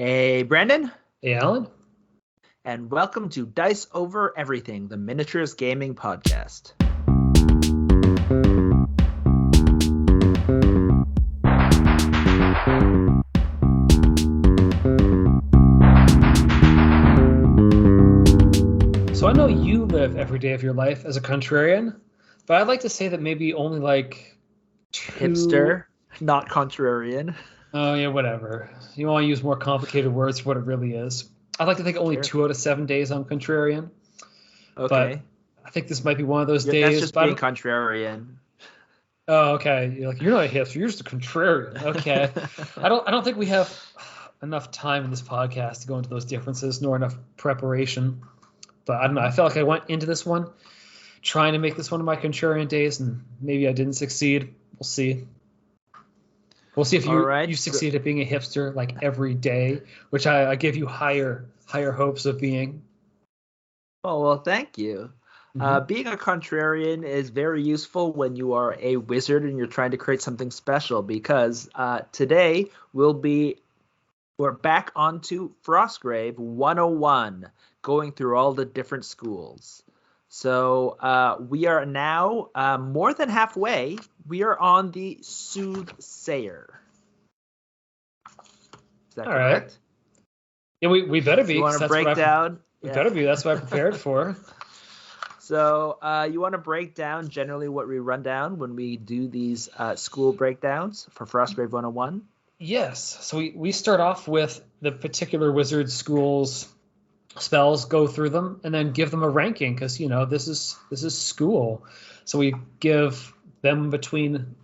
Hey, Brandon, Hey, Alan. and welcome to Dice Over Everything, the Miniatures Gaming Podcast. So I know you live every day of your life as a contrarian, but I'd like to say that maybe only like Hipster, not contrarian. Oh, yeah, whatever. You want to use more complicated words for what it really is. I'd like to think only Sure. 2 out of 7 days I'm contrarian. Okay. But I think this might be one of those That's days. just being contrarian. Oh, okay. You're not a hipster. You're just a contrarian. Okay. I don't think we have enough time in this podcast to go into those differences, nor enough preparation. But I don't know. I felt like I went into this one trying to make this one of my contrarian days, and maybe I didn't succeed. We'll see. We'll see if you succeed at being a hipster like every day, which I give you higher hopes of being. Oh, well, thank you. Being a contrarian is very useful when you are a wizard and you're trying to create something special, because today we're back onto Frostgrave 101, going through all the different schools. So we are now more than halfway. We are on the Soothsayer. Is that correct? Right. Yeah, we better be. You want to break down? We better be. That's what I prepared for. So you want to break down generally what we run down when we do these school breakdowns for Frostgrave 101? Yes. So we start off with the particular wizard school's spells, go through them, and then give them a ranking, because this is school. So we give them between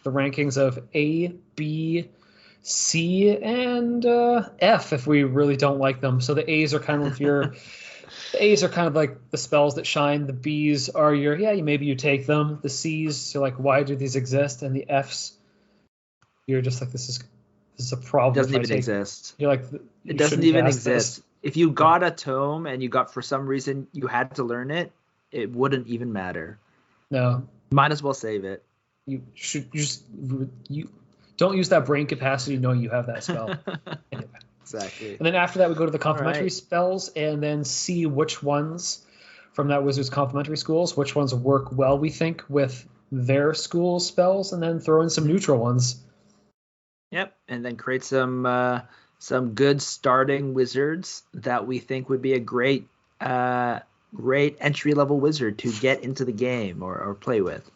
the rankings of A, B, C, and F if we really don't like them. So the A's are kind of the A's are kind of like the spells that shine. The B's are maybe you take them. The C's, you're like, why do these exist? And the F's, you're just like, this is a problem. It doesn't even exist. You're like, it doesn't even exist. If you got a tome and you got, for some reason, you had to learn it, it wouldn't even matter. No. Might as well save it. You don't use that brain capacity knowing you have that spell. Anyway. Exactly. And then after that, we go to the complementary spells and then see which ones from that wizard's complementary schools, which ones work well, we think, with their school spells, and then throw in some neutral ones. Yep, and then create some good starting wizards that we think would be a great entry-level wizard to get into the game or play with.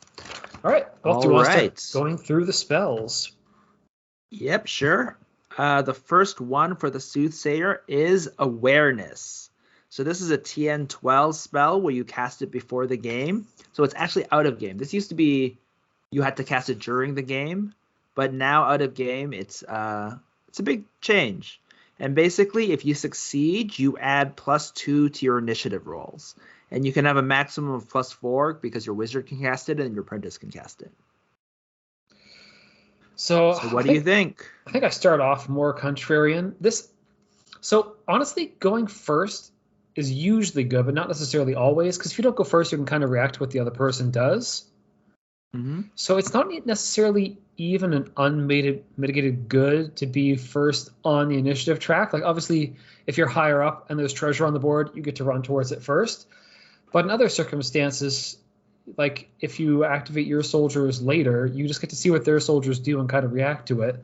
All right. Well, do you want to start going through the spells? Yep, sure. The first one for the Soothsayer is Awareness. So this is a TN12 spell where you cast it before the game. So it's actually out of game. This used to be you had to cast it during the game, but now out of game, it's a big change. And basically, if you succeed, you add +2 to your initiative rolls. And you can have a maximum of +4 because your wizard can cast it and your apprentice can cast it. So what do you think? I think I start off more contrarian. So honestly, going first is usually good, but not necessarily always, because if you don't go first, you can kind of react to what the other person does. Mm-hmm. So it's not necessarily even an unmitigated good to be first on the initiative track. Like, obviously, if you're higher up and there's treasure on the board, you get to run towards it first. But in other circumstances, like if you activate your soldiers later, you just get to see what their soldiers do and kind of react to it.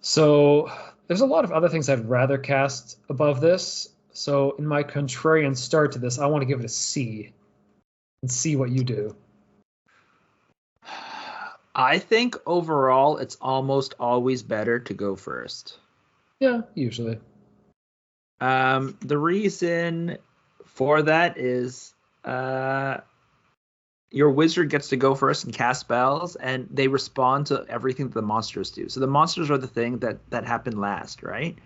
So there's a lot of other things I'd rather cast above this. So in my contrarian start to this, I want to give it a C and see what you do. I think overall it's almost always better to go first. Yeah, usually. The reason for that is your wizard gets to go first and cast spells, and they respond to everything that the monsters do. So the monsters are the thing that happened last, right?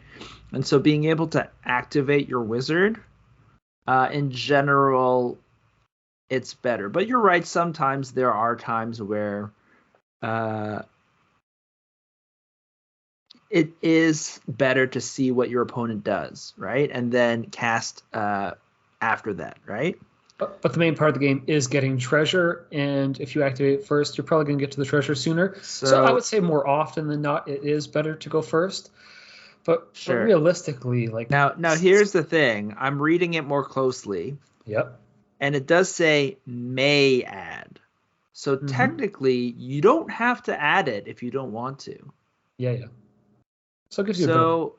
And so being able to activate your wizard, in general, it's better. But you're right, sometimes there are times where it is better to see what your opponent does, right? And then cast after that, right? But the main part of the game is getting treasure, and if you activate it first, you're probably going to get to the treasure sooner. So I would say more often than not, it is better to go first. But Sure. realistically, like Now here's the thing. I'm reading it more closely, yep. and it does say may add. So Mm-hmm. technically, you don't have to add it if you don't want to. Yeah. So it gives you a bit of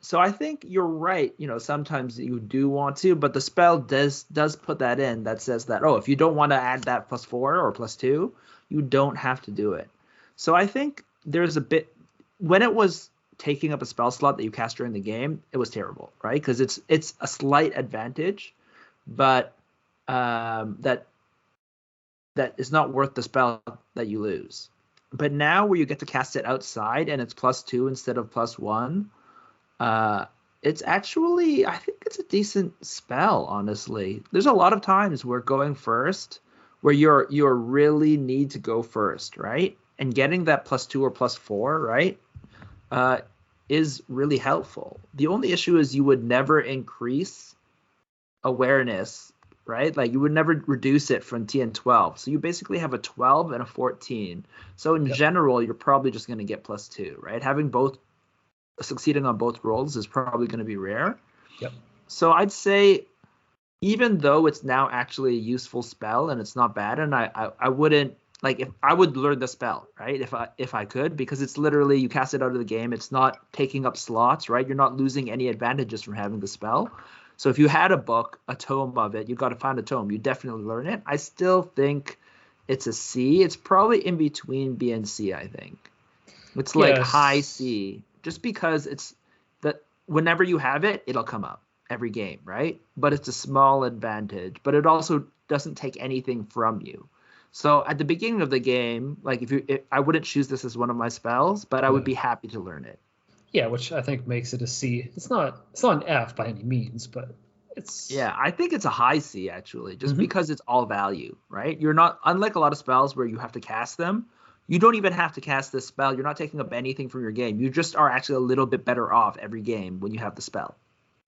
So I think you're right. Sometimes you do want to, but the spell does put that in that says that, oh, if you don't want to add that +4 or +2, you don't have to do it. So I think there's a bit when it was taking up a spell slot that you cast during the game, it was terrible, right? Because it's a slight advantage, but that is not worth the spell that you lose. But now where you get to cast it outside and it's +2 instead of +1, it's actually, I think it's a decent spell, honestly. There's a lot of times where going first, where you're really need to go first, right? And getting that +2 or +4, right, is really helpful. The only issue is you would never increase awareness, right? Like you would never reduce it from TN12. So you basically have a 12 and a 14. So in general, you're probably just going to get +2, right? Having both succeeding on both rolls is probably going to be rare. Yep. So I'd say even though it's now actually a useful spell and it's not bad, and I wouldn't like if I would learn the spell, right? If I could, because it's literally you cast it out of the game. It's not taking up slots, right? You're not losing any advantages from having the spell. So if you had a book, a tome of it, you've got to find a tome. You definitely learn it. I still think it's a C. It's probably in between B and C, I think. It's like high C, just because it's that whenever you have it, it'll come up every game, right? But it's a small advantage, but it also doesn't take anything from you. So at the beginning of the game, like if I wouldn't choose this as one of my spells, but I would be happy to learn it. Yeah, which I think makes it a C. It's not an F by any means, but it's I think it's a high C actually, just because it's all value, right? You're not unlike a lot of spells where you have to cast them. You don't even have to cast this spell. You're not taking up anything from your game. You just are actually a little bit better off every game when you have the spell,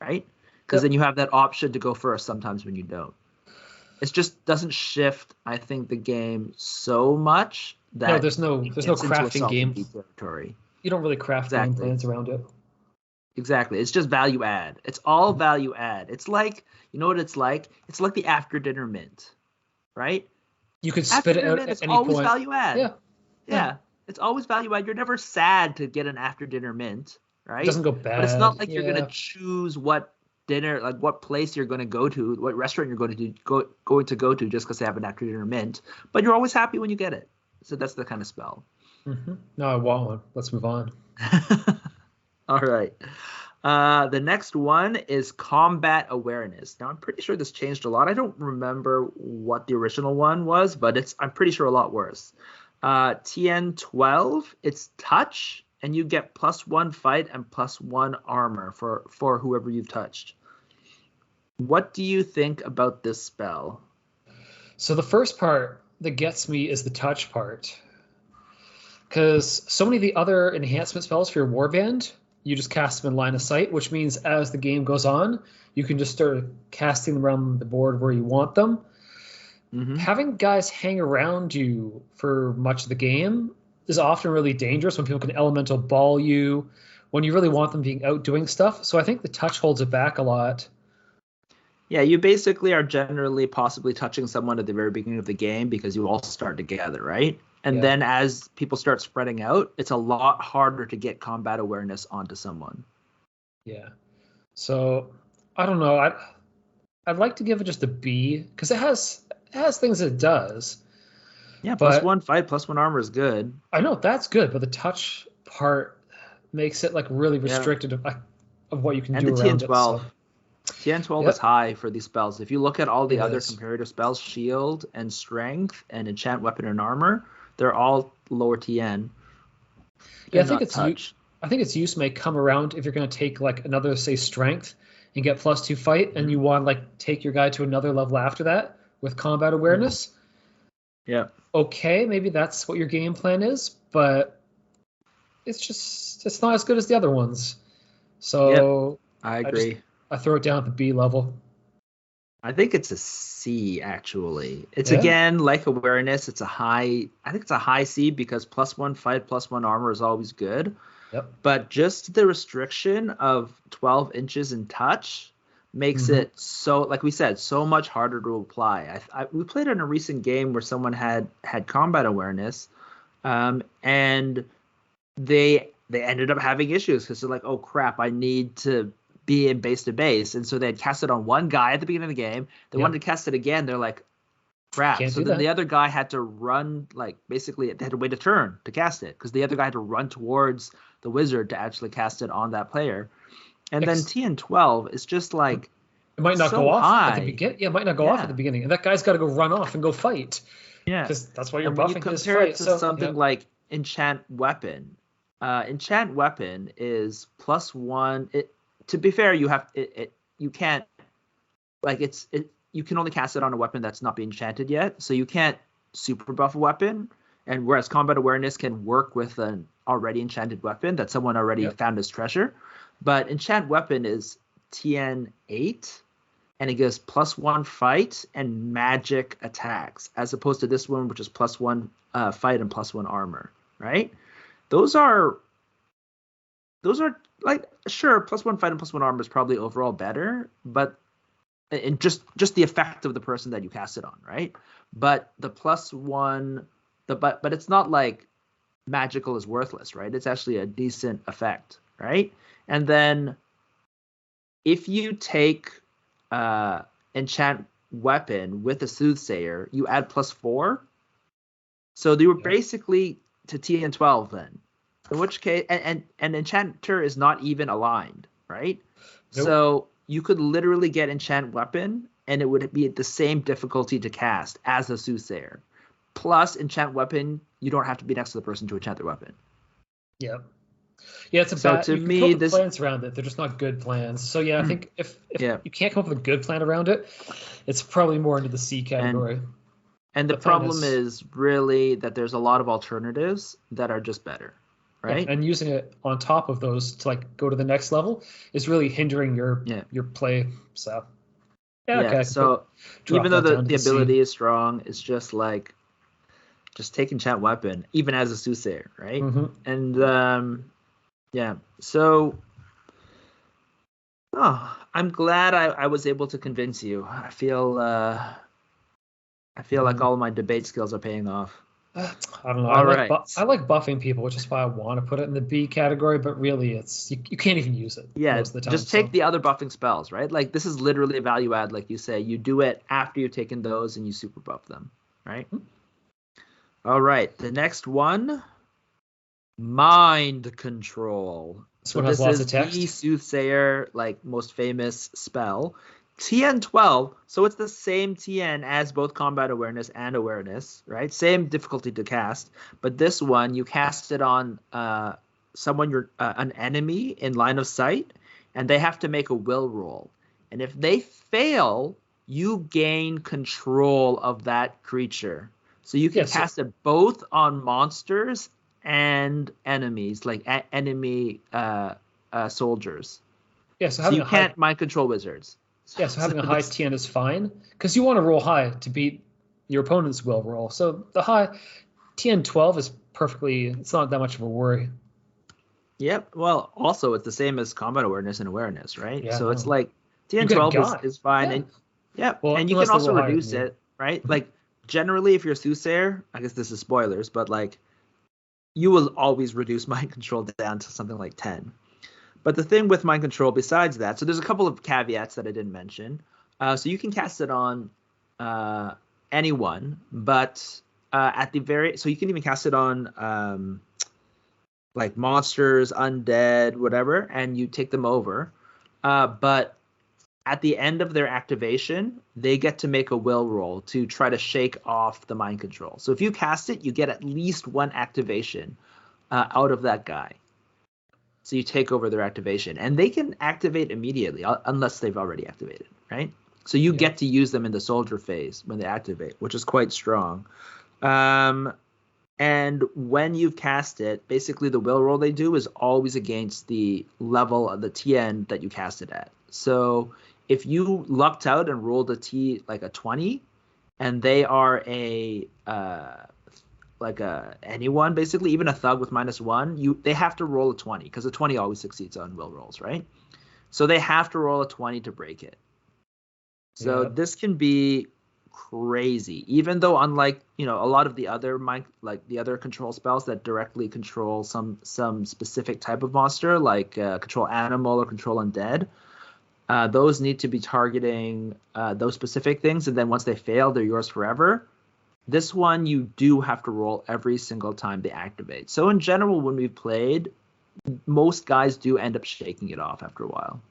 right? Because then you have that option to go first sometimes when you don't. It just doesn't shift, I think, the game so much that there's no crafting game territory. You don't really craft game plans around it. Exactly. It's just value add. It's all value add. It's like, you know what it's like? It's like the after dinner mint, right? You could spit it out at any point. It's always value add. Yeah. It's always value add. You're never sad to get an after dinner mint, right? It doesn't go bad. But it's not like you're going to choose what dinner, like what place you're going to go to, what restaurant you're going to go to just because they have an after dinner mint. But you're always happy when you get it. So that's the kind of spell. No, I want one. Let's move on. All right. The next one is combat awareness. Now, I'm pretty sure this changed a lot. I don't remember what the original one was, but I'm pretty sure a lot worse. TN12, it's touch, and you get +1 fight and +1 armor for whoever you've touched. What do you think about this spell? So the first part that gets me is the touch part. Because so many of the other enhancement spells for your warband, you just cast them in line of sight, which means as the game goes on, you can just start casting them around the board where you want them. Having guys hang around you for much of the game is often really dangerous when people can elemental ball you, when you really want them being out doing stuff. So I think the touch holds it back a lot. Yeah, you basically are generally possibly touching someone at the very beginning of the game because you all start together, right? And then as people start spreading out, it's a lot harder to get combat awareness onto someone. Yeah. So I don't know. I'd like to give it just a B because it has things it does. Yeah, +1 fight, +1 armor is good. I know that's good, but the touch part makes it like really restricted of what you can do around it. So. TN12 is high for these spells. If you look at all the other comparative spells, shield and strength and enchant weapon and armor, they're all lower TN. Yeah, I think its use may come around if you're going to take like another, say, strength and get +2 fight, and you want to like take your guy to another level after that with combat awareness. Yeah. Okay, maybe that's what your game plan is, but it's not as good as the other ones. So I agree. I throw it down at the B level. I think it's a C actually. It's again like awareness. I think it's a high C because +1 fight, +1 armor is always good. Yep. But just the restriction of 12 inches in touch makes it so, like we said, so much harder to apply. We played in a recent game where someone had combat awareness, and they ended up having issues because they're like, oh crap, I need to be in base to base, and so they had cast it on one guy at the beginning of the game. They wanted to cast it again. They're like, crap. Can't so do then that. the other guy had to run, like basically they had to wait a turn to cast it because the other guy had to run towards the wizard to actually cast it on that player. And then TN12 is just like it might not so go off high. at the beginning. Yeah, it might not go off at the beginning, and that guy's got to go run off and go fight. Yeah, because that's why you're and when you buffing his compare fight. it to something like Enchant Weapon, Enchant Weapon is +1. To be fair, you can't, like, you can only cast it on a weapon that's not being enchanted yet, so you can't super buff a weapon. And whereas Combat Awareness can work with an already enchanted weapon that someone already found as treasure, but Enchant Weapon is TN 8, and it gives +1 fight and magic attacks, as opposed to this one, which is +1 fight and +1 armor. Right? Those are like, sure, +1 fight and +1 armor is probably overall better, but and just the effect of the person that you cast it on, right? But the +1, but it's not like magical is worthless, right? It's actually a decent effect, right? And then if you take Enchant Weapon with a Soothsayer, you add +4. So they were basically to TN12 then. In which case, and Enchanter is not even aligned, right? Nope. So you could literally get Enchant Weapon, and it would be the same difficulty to cast as a Soothsayer. Plus, Enchant Weapon, you don't have to be next to the person to enchant their weapon. Yeah. Yeah, it's a bad. To me, come up with plans around it. They're just not good plans. So yeah, I think if you can't come up with a good plan around it, it's probably more into the C category. And the problem is really that there's a lot of alternatives that are just better, right? Yeah, and using it on top of those to like go to the next level is really hindering your play. So okay. So even though the ability is strong, it's just like, just take Enchant Weapon, even as a Soothsayer, right? And so I'm glad I was able to convince you. I feel like all of my debate skills are paying off. I don't know. I like buffing people, which is why I want to put it in the B category, but really it's you can't even use it most of the time. Just take the other buffing spells, right? Like, this is literally a value add, like you say. You do it after you've taken those and you super buff them, right? All right, the next one, Mind Control. So this is the Soothsayer, like, most famous spell. TN12, so it's the same TN as both Combat Awareness and Awareness, right? Same difficulty to cast, but this one, you cast it on someone, an enemy in line of sight, and they have to make a will roll. And if they fail, you gain control of that creature. So you can cast it both on monsters and enemies, like enemy soldiers. Yeah, so you can't mind control wizards. Yeah, so having a high TN is fine, because you want to roll high to beat your opponent's will roll. So the high TN 12 is it's not that much of a worry. Yep. Well, also it's the same as Combat Awareness and Awareness, right? Yeah, so it's like TN 12 is fine. Yeah. And you can also reduce it, right? Like, generally, if you're a Soothsayer, I guess this is spoilers, but like, you will always reduce mind control down to something like 10. But the thing with mind control, besides that, so there's a couple of caveats that I didn't mention. So you can cast it on anyone, but so you can even cast it on like monsters, undead, whatever, and you take them over. But at the end of their activation, they get to make a will roll to try to shake off the mind control. So if you cast it, you get at least one activation out of that guy. So you take over their activation, and they can activate immediately unless they've already activated, right? So you get to use them in the soldier phase when they activate, which is quite strong. And when you've cast it, basically the will roll they do is always against the level of the TN that you cast it at. So if you lucked out and rolled a 20, and they are a anyone basically, even a thug with -1, they have to roll a 20 because a 20 always succeeds on will rolls, right? So they have to roll a 20 to break it. So this can be crazy, even though unlike a lot of the other the other control spells that directly control some specific type of monster, like control animal or control undead, those need to be targeting those specific things, and then once they fail, they're yours forever. This one you do have to roll every single time they activate. So in general, when we've played, most guys do end up shaking it off after a while.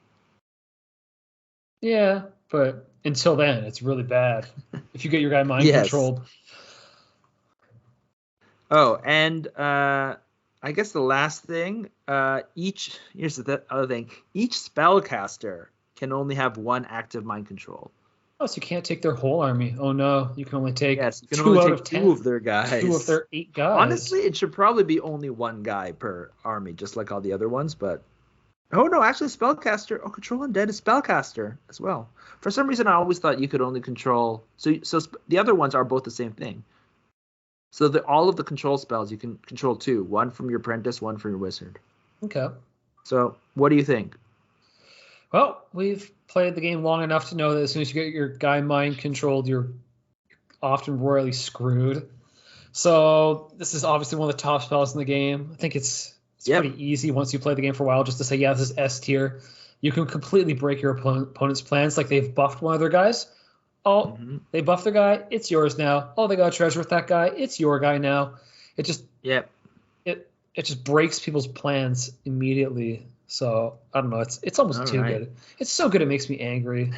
Yeah, but until then, it's really bad if you get your guy mind controlled. Oh, and I guess the last thing, here's the other thing. Each spellcaster can only have one active mind control. Oh, so you can't take their whole army. Oh no, you can only take two out of 10. Two of their guys. 2 of their 8 guys. Honestly, it should probably be only one guy per army, just like all the other ones, but oh no, actually spellcaster. Oh, control undead is spellcaster as well. For some reason, I always thought you could only control. So the other ones are both the same thing. So all of the control spells you can control 2, one from your apprentice, one from your wizard. Okay. So what do you think? Well, we've played the game long enough to know that as soon as you get your guy mind controlled, you're often royally screwed. So this is obviously one of the top spells in the game. I think it's pretty easy once you play the game for a while just to say, yeah, this is S tier. You can completely break your opponent's plans. Like they've buffed one of their guys. Oh, they buffed their guy. It's yours now. Oh, they got a treasure with that guy. It's your guy now. It just it just breaks people's plans immediately. So I don't know. It's almost too good. It's so good it makes me angry.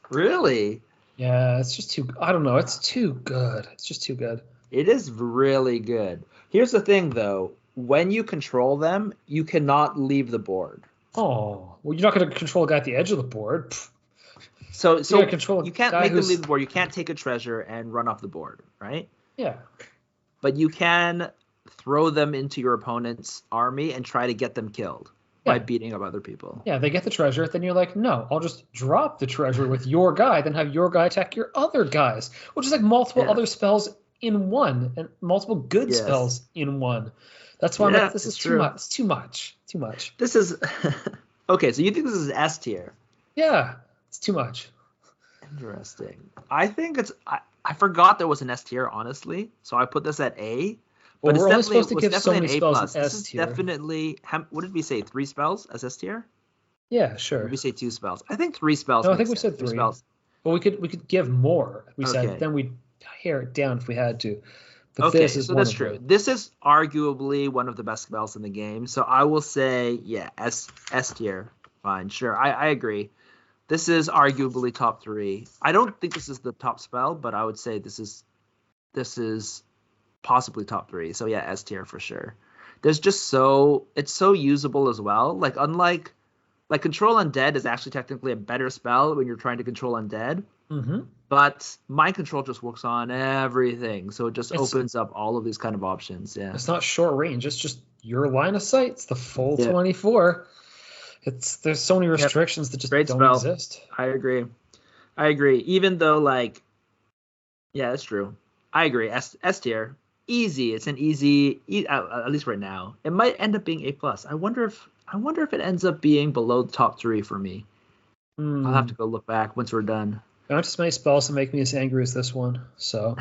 Really? Yeah, it's just too. I don't know. It's too good. It's just too good. It is really good. Here's the thing, though. When you control them, you cannot leave the board. Oh, well, you're not going to control a guy at the edge of the board. So you can't make them leave the board. You can't take a treasure and run off the board, right? Yeah. But you can throw them into your opponent's army and try to get them killed by beating up other people. Yeah, they get the treasure. Then you're like, no, I'll just drop the treasure with your guy, then have your guy attack your other guys, which is like multiple other spells in one and multiple good spells in one. That's why I'm like, this is too much. It's too much. Too much. This is okay. So you think this is S tier? Yeah, it's too much. Interesting. I think it's. I forgot there was an S tier, honestly. So I put this at A. But we're only supposed to give so many spells an S tier. Definitely. What did we say? 3 spells as S tier? Yeah, sure. Or did we say 2 spells? I think 3 spells. No, I think we said 3 spells. Well, we could give more. We said then we'd hair it down if we had to. But this is that's true. This is arguably one of the best spells in the game. So I will say, S tier. Fine, sure. I agree. This is arguably top 3. I don't think this is the top spell, but I would say this is possibly top 3. So yeah, S tier for sure. There's just it's so usable as well. Like unlike Control Undead is actually technically a better spell when you're trying to control undead. Mm-hmm. But Mind Control just works on everything, so it just opens up all of these kind of options. Yeah, it's not short range; it's just your line of sight. It's the full 24. There's so many restrictions that just don't exist. I agree. Even though that's true. I agree. S tier, easy. It's an easy, at least right now. It might end up being A+. I wonder if it ends up being below the top 3 for me. I'll have to go look back once we're done. There aren't as many spells to make me as angry as this one, so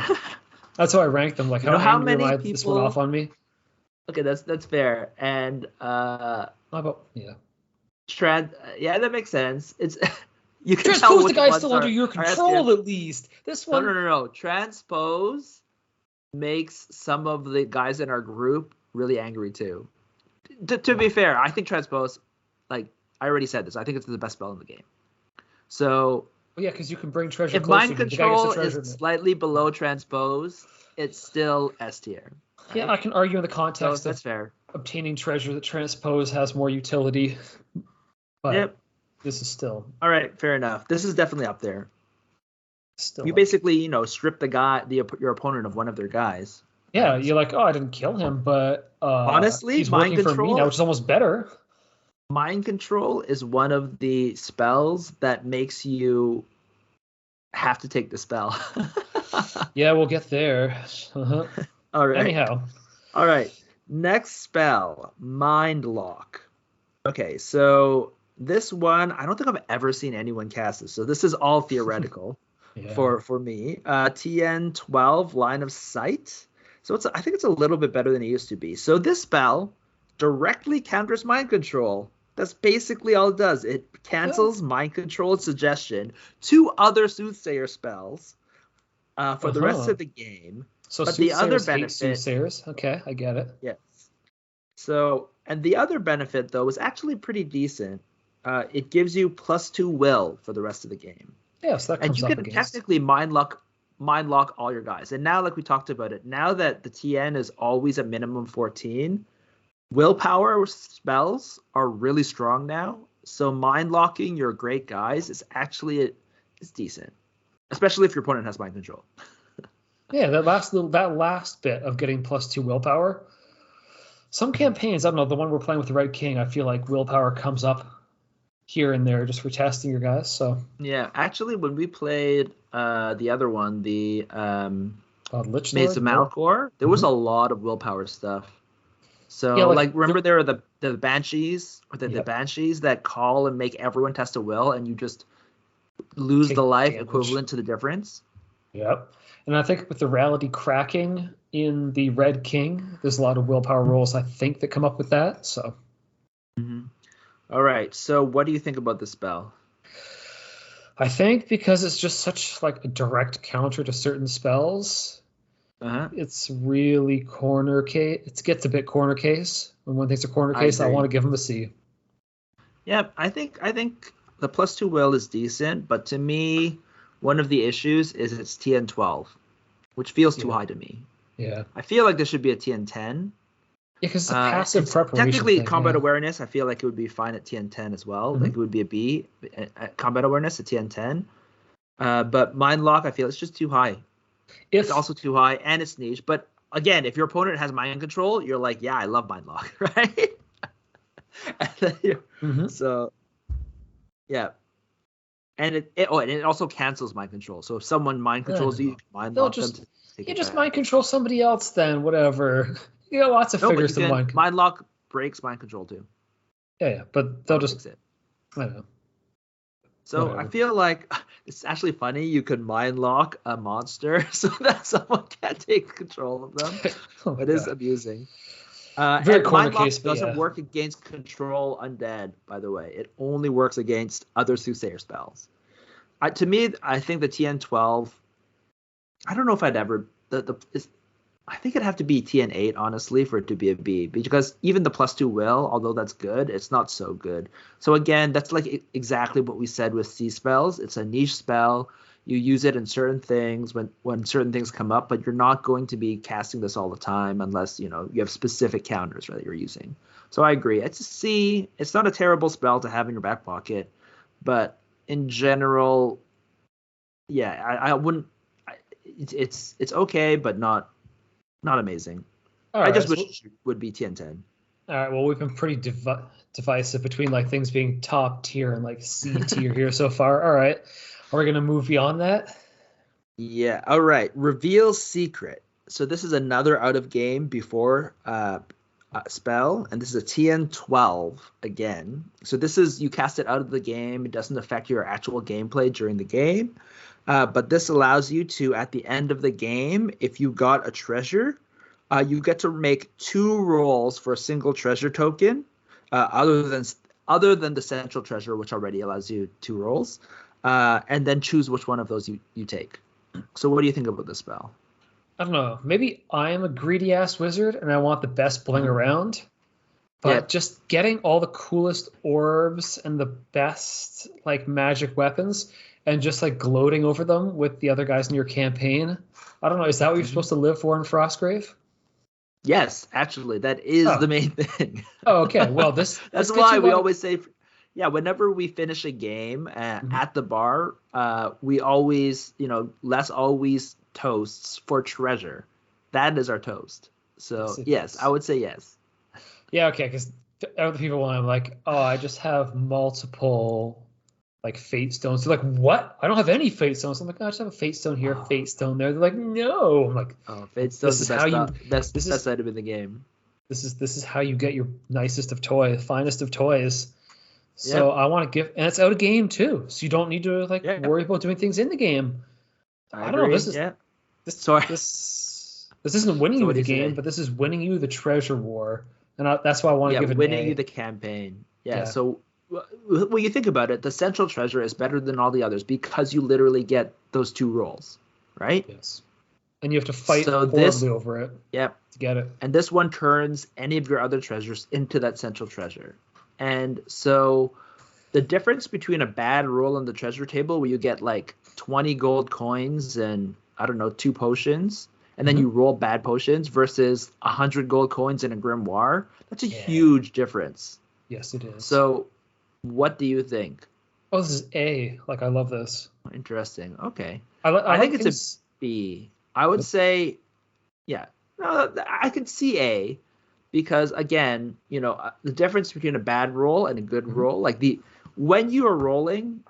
that's how I rank them. Like, how angry am I that this went off on me? Okay, that's fair. And that makes sense. It's you can transpose the guy still under your control at least. This one, no. Transpose makes some of the guys in our group really angry too. To be fair, I think transpose, I already said this. I think it's the best spell in the game. So. Well, yeah, because you can bring treasure. If Mind Control is slightly below Transpose, it's still S tier. Right? Yeah, I can argue in the context that's fair. Obtaining treasure that Transpose has more utility. But this is still. All right, fair enough. This is definitely up there. Still. You basically, strip your opponent of one of their guys. Yeah, you're like, oh, I didn't kill him, but honestly, he's Mind working Control for me now, which is almost better. Mind Control is one of the spells that makes you have to take the spell. Yeah, we'll get there. All right. Anyhow. All right. Next spell, Mind Lock. Okay, so this one, I don't think I've ever seen anyone cast this. So this is all theoretical for me. TN 12, Line of Sight. So I think it's a little bit better than it used to be. So this spell directly counters Mind Control. That's basically all it does. It cancels Mind Control and Suggestion, two other Soothsayer spells for the rest of the game. So but the other benefit, Soothsayers. Okay, I get it. Yes. So, and the other benefit though is actually pretty decent. It gives you +2 will for the rest of the game. Yeah, so that comes up against. And you can technically mind lock all your guys. And now, like we talked about it, now that the TN is always a minimum 14, willpower spells are really strong now. So mind locking your great guys is actually it's decent, especially if your opponent has mind control. Yeah, that last bit of getting +2 willpower. Some campaigns, I don't know, the one we're playing with the Red King, I feel like willpower comes up here and there just for testing your guys. So yeah, actually, when we played the other one, the Maze of Malcor, there was a lot of willpower stuff. So yeah, like remember there are the Banshees or the Banshees that call and make everyone test a will, and you just lose the life equivalent to the difference. Yep. And I think with the reality cracking in the Red King, there's a lot of willpower rolls, I think, that come up with that. So. All right. So what do you think about the spell? I think because it's just such like a direct counter to certain spells, it's really corner case. It gets a bit corner case. When one thinks a corner case, I want to give them a C. Yeah, I think the +2 will is decent, but to me, one of the issues is it's TN 12, which feels too high to me. Yeah. I feel like there should be a TN 10. Yeah, because it's a passive preparation. Technically, combat awareness, I feel like it would be fine at TN 10 as well. Like it would be a B at combat awareness at TN 10. But mind lock, I feel it's just too high. It's also too high, and it's niche. But again, if your opponent has mind control, you're like, yeah, I love mind lock, right? So, yeah. And it also cancels mind control. So if someone mind controls you, mind lock them. You just mind control somebody else then, whatever. You got lots of figures to mind control. Mind lock breaks mind control too. Yeah, but they'll just fix it. I don't know. So whatever. I feel like it's actually funny you could mind lock a monster so that someone can't take control of them. It is amusing. Very corner case, doesn't work against control undead, by the way. It only works against other Soothsayer spells. To me, I think the TN 12. I don't know if I'd ever. I think it'd have to be TN 8, honestly, for it to be a B, because even the +2 will, although that's good, it's not so good. So again, that's like exactly what we said with C spells. It's a niche spell. You use it in certain things when certain things come up, but you're not going to be casting this all the time unless you have specific counters that you're using. So I agree. It's a C. It's not a terrible spell to have in your back pocket, but in general, yeah, I wouldn't. It's okay, but not amazing. I just wish it would be TN 10. All right. Well, we've been pretty divisive between like things being top tier and like C tier here so far. All right. Are we going to move beyond that? Yeah. All right. Reveal Secret. So this is another out of game before spell, and this is a TN 12 again. So this is you cast it out of the game. It doesn't affect your actual gameplay during the game. But this allows you to, at the end of the game, if you got a treasure, you get to make 2 rolls for a single treasure token, other than the central treasure, which already allows you 2 rolls, and then choose which one of those you take. So what do you think about this spell? I don't know. Maybe I am a greedy ass wizard and I want the best bling around. But just getting all the coolest orbs and the best like magic weapons and just like gloating over them with the other guys in your campaign. I don't know. Is that what you're supposed to live for in Frostgrave? Yes, actually, that is the main thing. Oh, okay. Well, that's why we always say, whenever we finish a game at the bar, we always, Les always toasts for treasure. That is our toast. So yes, I would say yes. Yeah, okay, because other people, when I'm like, oh, I just have multiple like fate stones. They're like, what? I don't have any fate stones. I'm like, oh, I just have a fate stone here, fate stone there. They're like, no. I'm like, Oh, Fate this Stone's is the how you. This best is item in the game. this is how you get your nicest of toys, finest of toys. So Yep. I want to give, and it's out of game too, so you don't need to like Yeah. worry about doing things in the game. I I don't know. agree. This is Yeah. this Sorry. this isn't winning So you what do the you game, say? but this is winning you the treasure war, and that's why I want to Yeah, give it an winning you A. the campaign. Yeah. Yeah. So when you think about it, the central treasure is better than all the others because you literally get those two rolls, right? Yes. And you have to fight So horribly this, over it yep. to get it. And this one turns any of your other treasures into that central treasure. And so the difference between a bad roll on the treasure table where you get like 20 gold coins and I don't know, 2 potions, and then you roll bad potions versus 100 gold coins and a grimoire, that's a huge difference. Yes, it is. So what do you think? Oh, this is A. Like, I love this. Interesting. Okay. I think like it's a B. I would say, yeah. No, I could see A because again, the difference between a bad roll and a good roll, like when you are rolling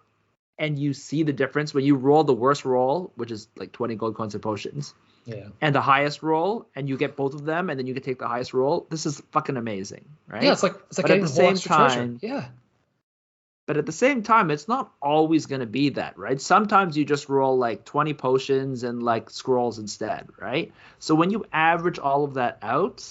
and you see the difference when you roll the worst roll, which is like 20 gold coins and potions, and the highest roll, and you get both of them, and then you can take the highest roll. This is fucking amazing, right? Yeah, it's like but getting at the a whole same extra time, treasure. Yeah. But at the same time, it's not always going to be that, right? Sometimes you just roll like 20 potions and like scrolls instead, right? So when you average all of that out,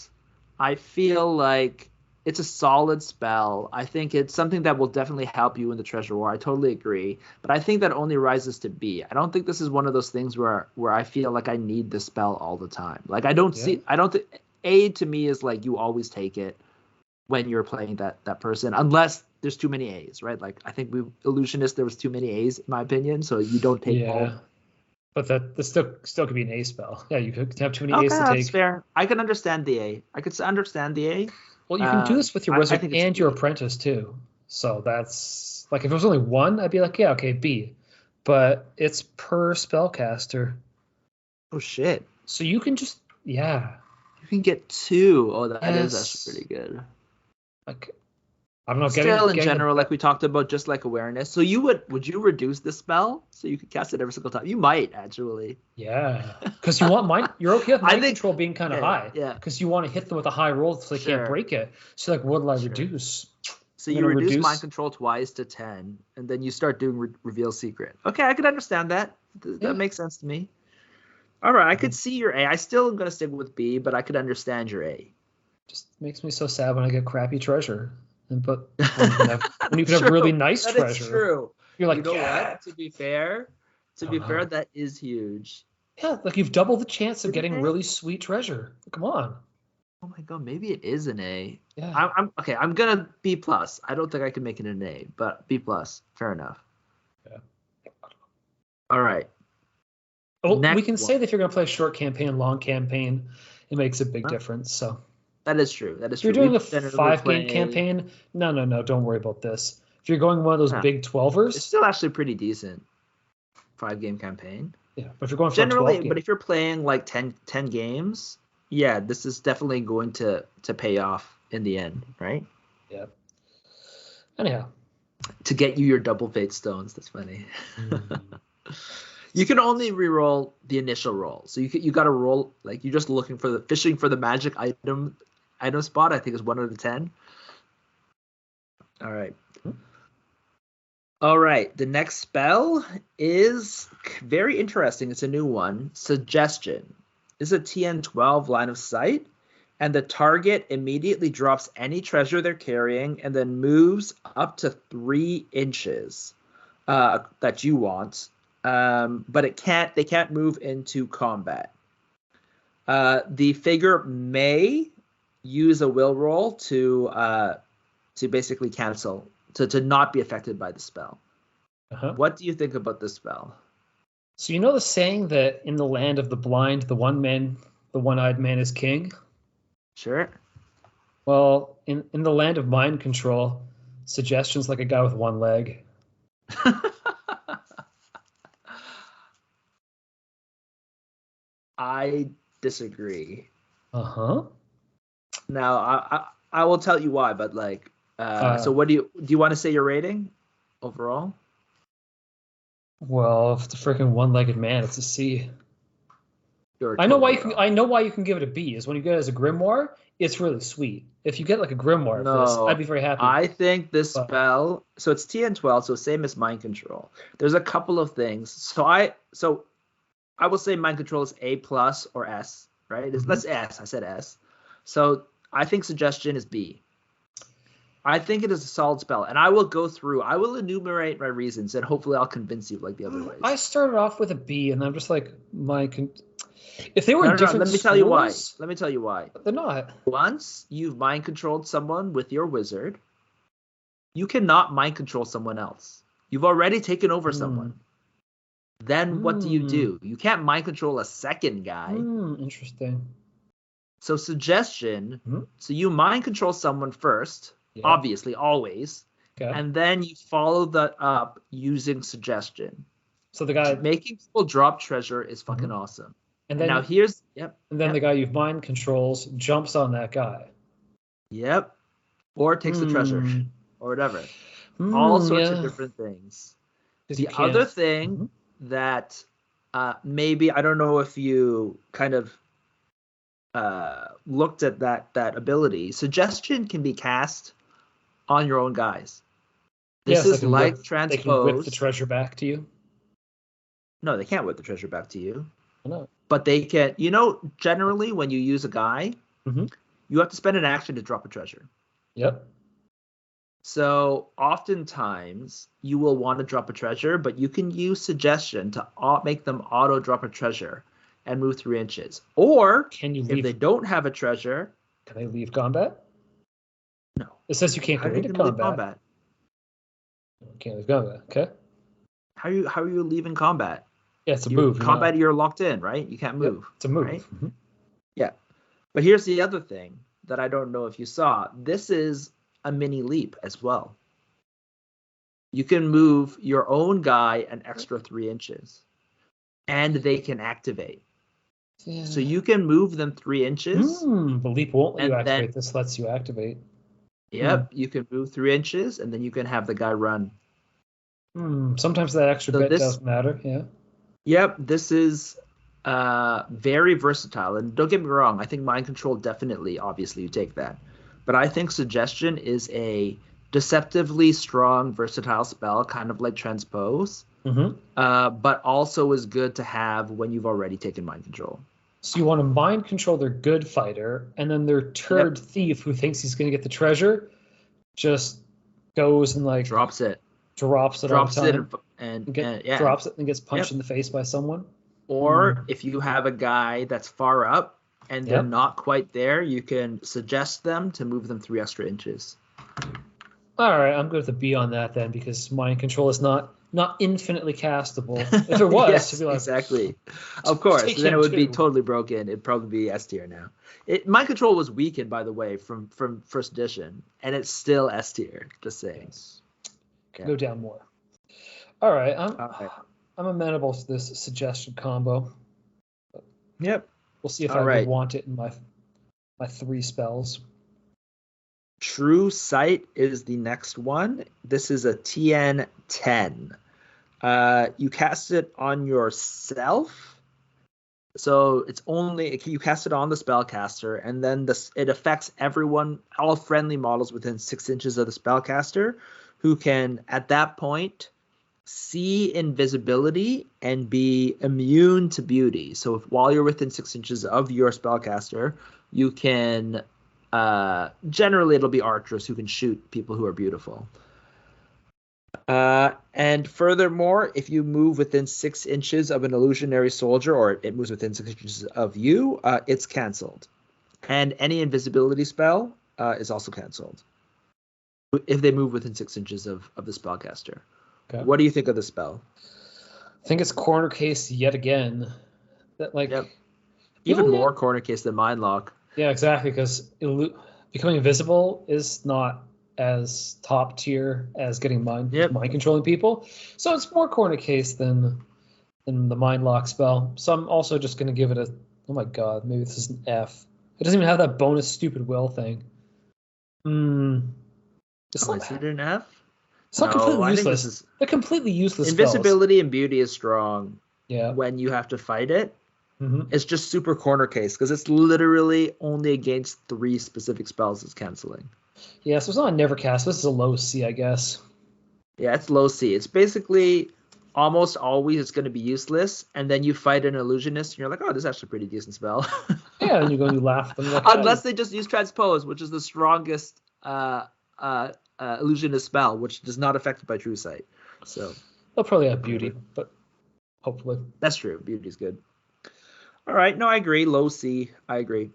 I feel like it's a solid spell. I think it's something that will definitely help you in the treasure war. I totally agree. But I think that only rises to B. I don't think this is one of those things where I feel like I need the spell all the time. Like I don't think A to me is like you always take it when you're playing that person, unless there's too many A's, right? Like I think Illusionist, there was too many A's in my opinion, so you don't take all. But that still could be an A spell. Yeah, you could have too many A's to That's take. fair. I can understand the A. I could understand the A. Well, you can do this with your wizard and your B. apprentice too. So that's like if it was only one, I'd be like, yeah, okay, B. But it's per spellcaster. Oh shit. So you can just You can get 2. Oh, that is actually pretty good. Like I don't know. Still, in general, like we talked about, just like awareness. So would you reduce the spell so you could cast it every single time? You might actually. Yeah, because you want mind. You're okay with mind control being kind of high. Yeah. Because you want to hit them with a high roll so they can't break it. So like, what will I reduce? So you reduce mind control twice to 10, and then you start doing reveal secret. Okay, I can understand that. That makes sense to me. All right, I could see your A. I still am gonna stick with B, but I could understand your A. Just makes me so sad when I get crappy treasure. But when you can have really nice treasure. That's true. You're like, what? To be fair, that is huge. Yeah, like you've doubled the chance of getting really sweet treasure. Come on. Oh my god, maybe it is an A. Yeah. I'm okay. I'm gonna B plus. I don't think I can make it an A, but B plus. Fair enough. Yeah. All right. Well, we can say that if you're gonna play a short campaign, long campaign, it makes a big difference. So. That is true. If you're doing a 5-game campaign, no, don't worry about this. If you're going one of those big 12ers, it's still actually pretty decent. 5-game campaign. Yeah, but if you're going for generally, a 12 game. But if you're playing like 10 games, yeah, this is definitely going to pay off in the end, right? Yeah. Anyhow, to get you your double fate stones. That's funny. You can only reroll the initial roll, so you got to roll like you're just looking for fishing for the magic item spot. I think is 1 out of 10. All right. The next spell is very interesting. It's a new one. Suggestion. This is a TN12 line of sight, and the target immediately drops any treasure they're carrying and then moves up to 3 inches that you want. But they can't move into combat. The figure may use a will roll to basically cancel, to not be affected by the spell. What do you think about this spell? So you know the saying that in the land of the blind, the one-eyed man is king? Sure. Well, in the land of mind control, suggestion's like a guy with one leg. I disagree. Now I will tell you why, but like, so what do you want to say your rating overall? Well, if it's a freaking one-legged man, it's a C. You're I know why totally you can. wrong. I know why you can give it a B. Is when you get it as a grimoire, it's really sweet. If you get like a grimoire for this, I'd No, be very happy. I think this But spell. So it's TN12, so same as mind control. There's a couple of things. So I will say mind control is A plus or S, right? Let's S. I said S. So I think suggestion is B. I think it is a solid spell, and I will go through. I will enumerate my reasons, and hopefully I'll convince you like the other ways. I started off with a B, and I'm just like if they were No, in different let me tell you why. schools, Let me tell you why. they're not. Once you've mind controlled someone with your wizard, you cannot mind control someone else. You've already taken over someone. Then what do? You can't mind control a second guy. Interesting. So suggestion, so you mind control someone first, obviously, always, and then you follow that up using suggestion. So the guy making people drop treasure is fucking awesome. And then now here's And then the guy you've mind controls jumps on that guy. Yep. Or takes the treasure or whatever. All sorts of different things. The other thing that maybe, I don't know if you kind of looked at that ability. Suggestion can be cast on your own guys. This is like transpose. They can whip the treasure back to you. No, they can't whip the treasure back to you. I know. But they can, generally when you use a guy, you have to spend an action to drop a treasure. Yep. So oftentimes you will want to drop a treasure, but you can use suggestion to make them auto drop a treasure and move 3 inches. Or if they don't have a treasure, can they leave combat? No. It says you can't go into combat. Can't leave combat. Okay. How are you leaving combat? Yeah, it's a move. Combat, you're locked in, right? You can't move. Yep, it's a move. Right? Yeah. But here's the other thing that I don't know if you saw. This is a mini leap as well. You can move your own guy an extra 3 inches, and they can activate. Yeah. So you can move them 3 inches. The leap won't let you activate. This lets you activate. Yep, you can move 3 inches, and then you can have the guy run. Sometimes that extra bit does matter. Yeah. Yep, this is very versatile. And don't get me wrong, I think mind control definitely, obviously, you take that. But I think suggestion is a deceptively strong, versatile spell, kind of like transpose, but also is good to have when you've already taken mind control. So you want to mind control their good fighter, and then their turd thief who thinks he's going to get the treasure just goes and drops it all the time. And drops it and gets punched in the face by someone. Or if you have a guy that's far up and they're not quite there, you can suggest them to move them 3 extra inches. All right, I'm good with a B on that then, because mind control is not infinitely castable. If it was, yes, it'd be like, exactly. Of course, then it would be totally broken. It'd probably be S tier now. Mind control was weakened, by the way, from first edition, and it's still S tier. Just saying. Okay. Go down more. All right, I'm amenable to this suggestion combo. Yep. We'll see if I would want it in my 3 spells. True Sight is the next one. This is a TN 10. You cast it on yourself. So it's only, you cast it on the spellcaster, and then it affects everyone, all friendly models within 6 inches of the spellcaster, who can, at that point, see invisibility and be immune to beauty. So while you're within 6 inches of your spellcaster, you can, generally it'll be archers who can shoot people who are beautiful. And furthermore, if you move within 6 inches of an illusionary soldier, or it moves within 6 inches of you, it's canceled. And any invisibility spell is also canceled if they move within 6 inches of the spellcaster. Okay. What do you think of the spell? I think it's corner case yet again. That even more corner case than Mind Lock. Yeah, exactly. Because becoming invisible is not as top tier as getting mind controlling people. So it's more corner case than the Mind Lock spell. So I'm also just going to give it a, oh my god, maybe this is an F. It doesn't even have that bonus stupid will thing. Is it an F? It's not No, completely I think useless. this is They're completely useless invisibility and beauty is strong spells. when you have to fight it. Yeah. It's just super corner case because it's literally only against 3 specific spells it's canceling. Yeah, so it's not a never cast. This is a low C, I guess. Yeah, it's low C. It's basically almost always it's going to be useless, and then you fight an illusionist, and you're like, oh, this is actually a pretty decent spell. Yeah, and you go and you laugh at them. Like, Unless they just use transpose, which is the strongest illusionist spell, which is not affected by true sight. So they'll probably have beauty, but hopefully. That's true. Beauty's good. All right. No, I agree. Low C. I agree.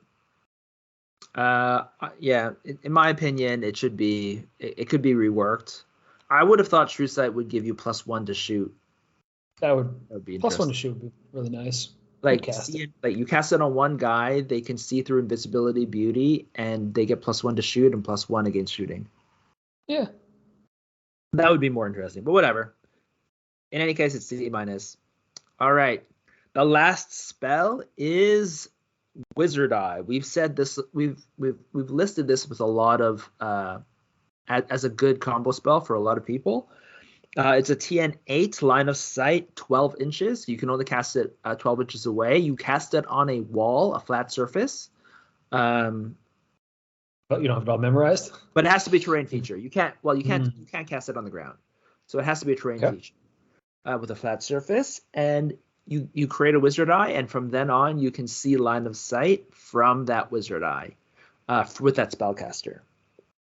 Yeah. In my opinion, it could be reworked. I would have thought True Sight would give you +1 to shoot. That would be +1 to shoot would be really nice. Like you cast it on one guy, they can see through invisibility, beauty, and they get +1 to shoot and +1 against shooting. Yeah. That would be more interesting, but whatever. In any case, it's C-. All right. The last spell is Wizard Eye. We've said this. We've listed this with a lot of as a good combo spell for a lot of people. It's a TN 8 line of sight, 12 inches. You can only cast it 12 inches away. You cast it on a wall, a flat surface. But you don't have it all memorized. But it has to be a terrain feature. You can't cast it on the ground. So it has to be a terrain feature with a flat surface. And you create a Wizard Eye, and from then on you can see line of sight from that Wizard Eye with that spellcaster.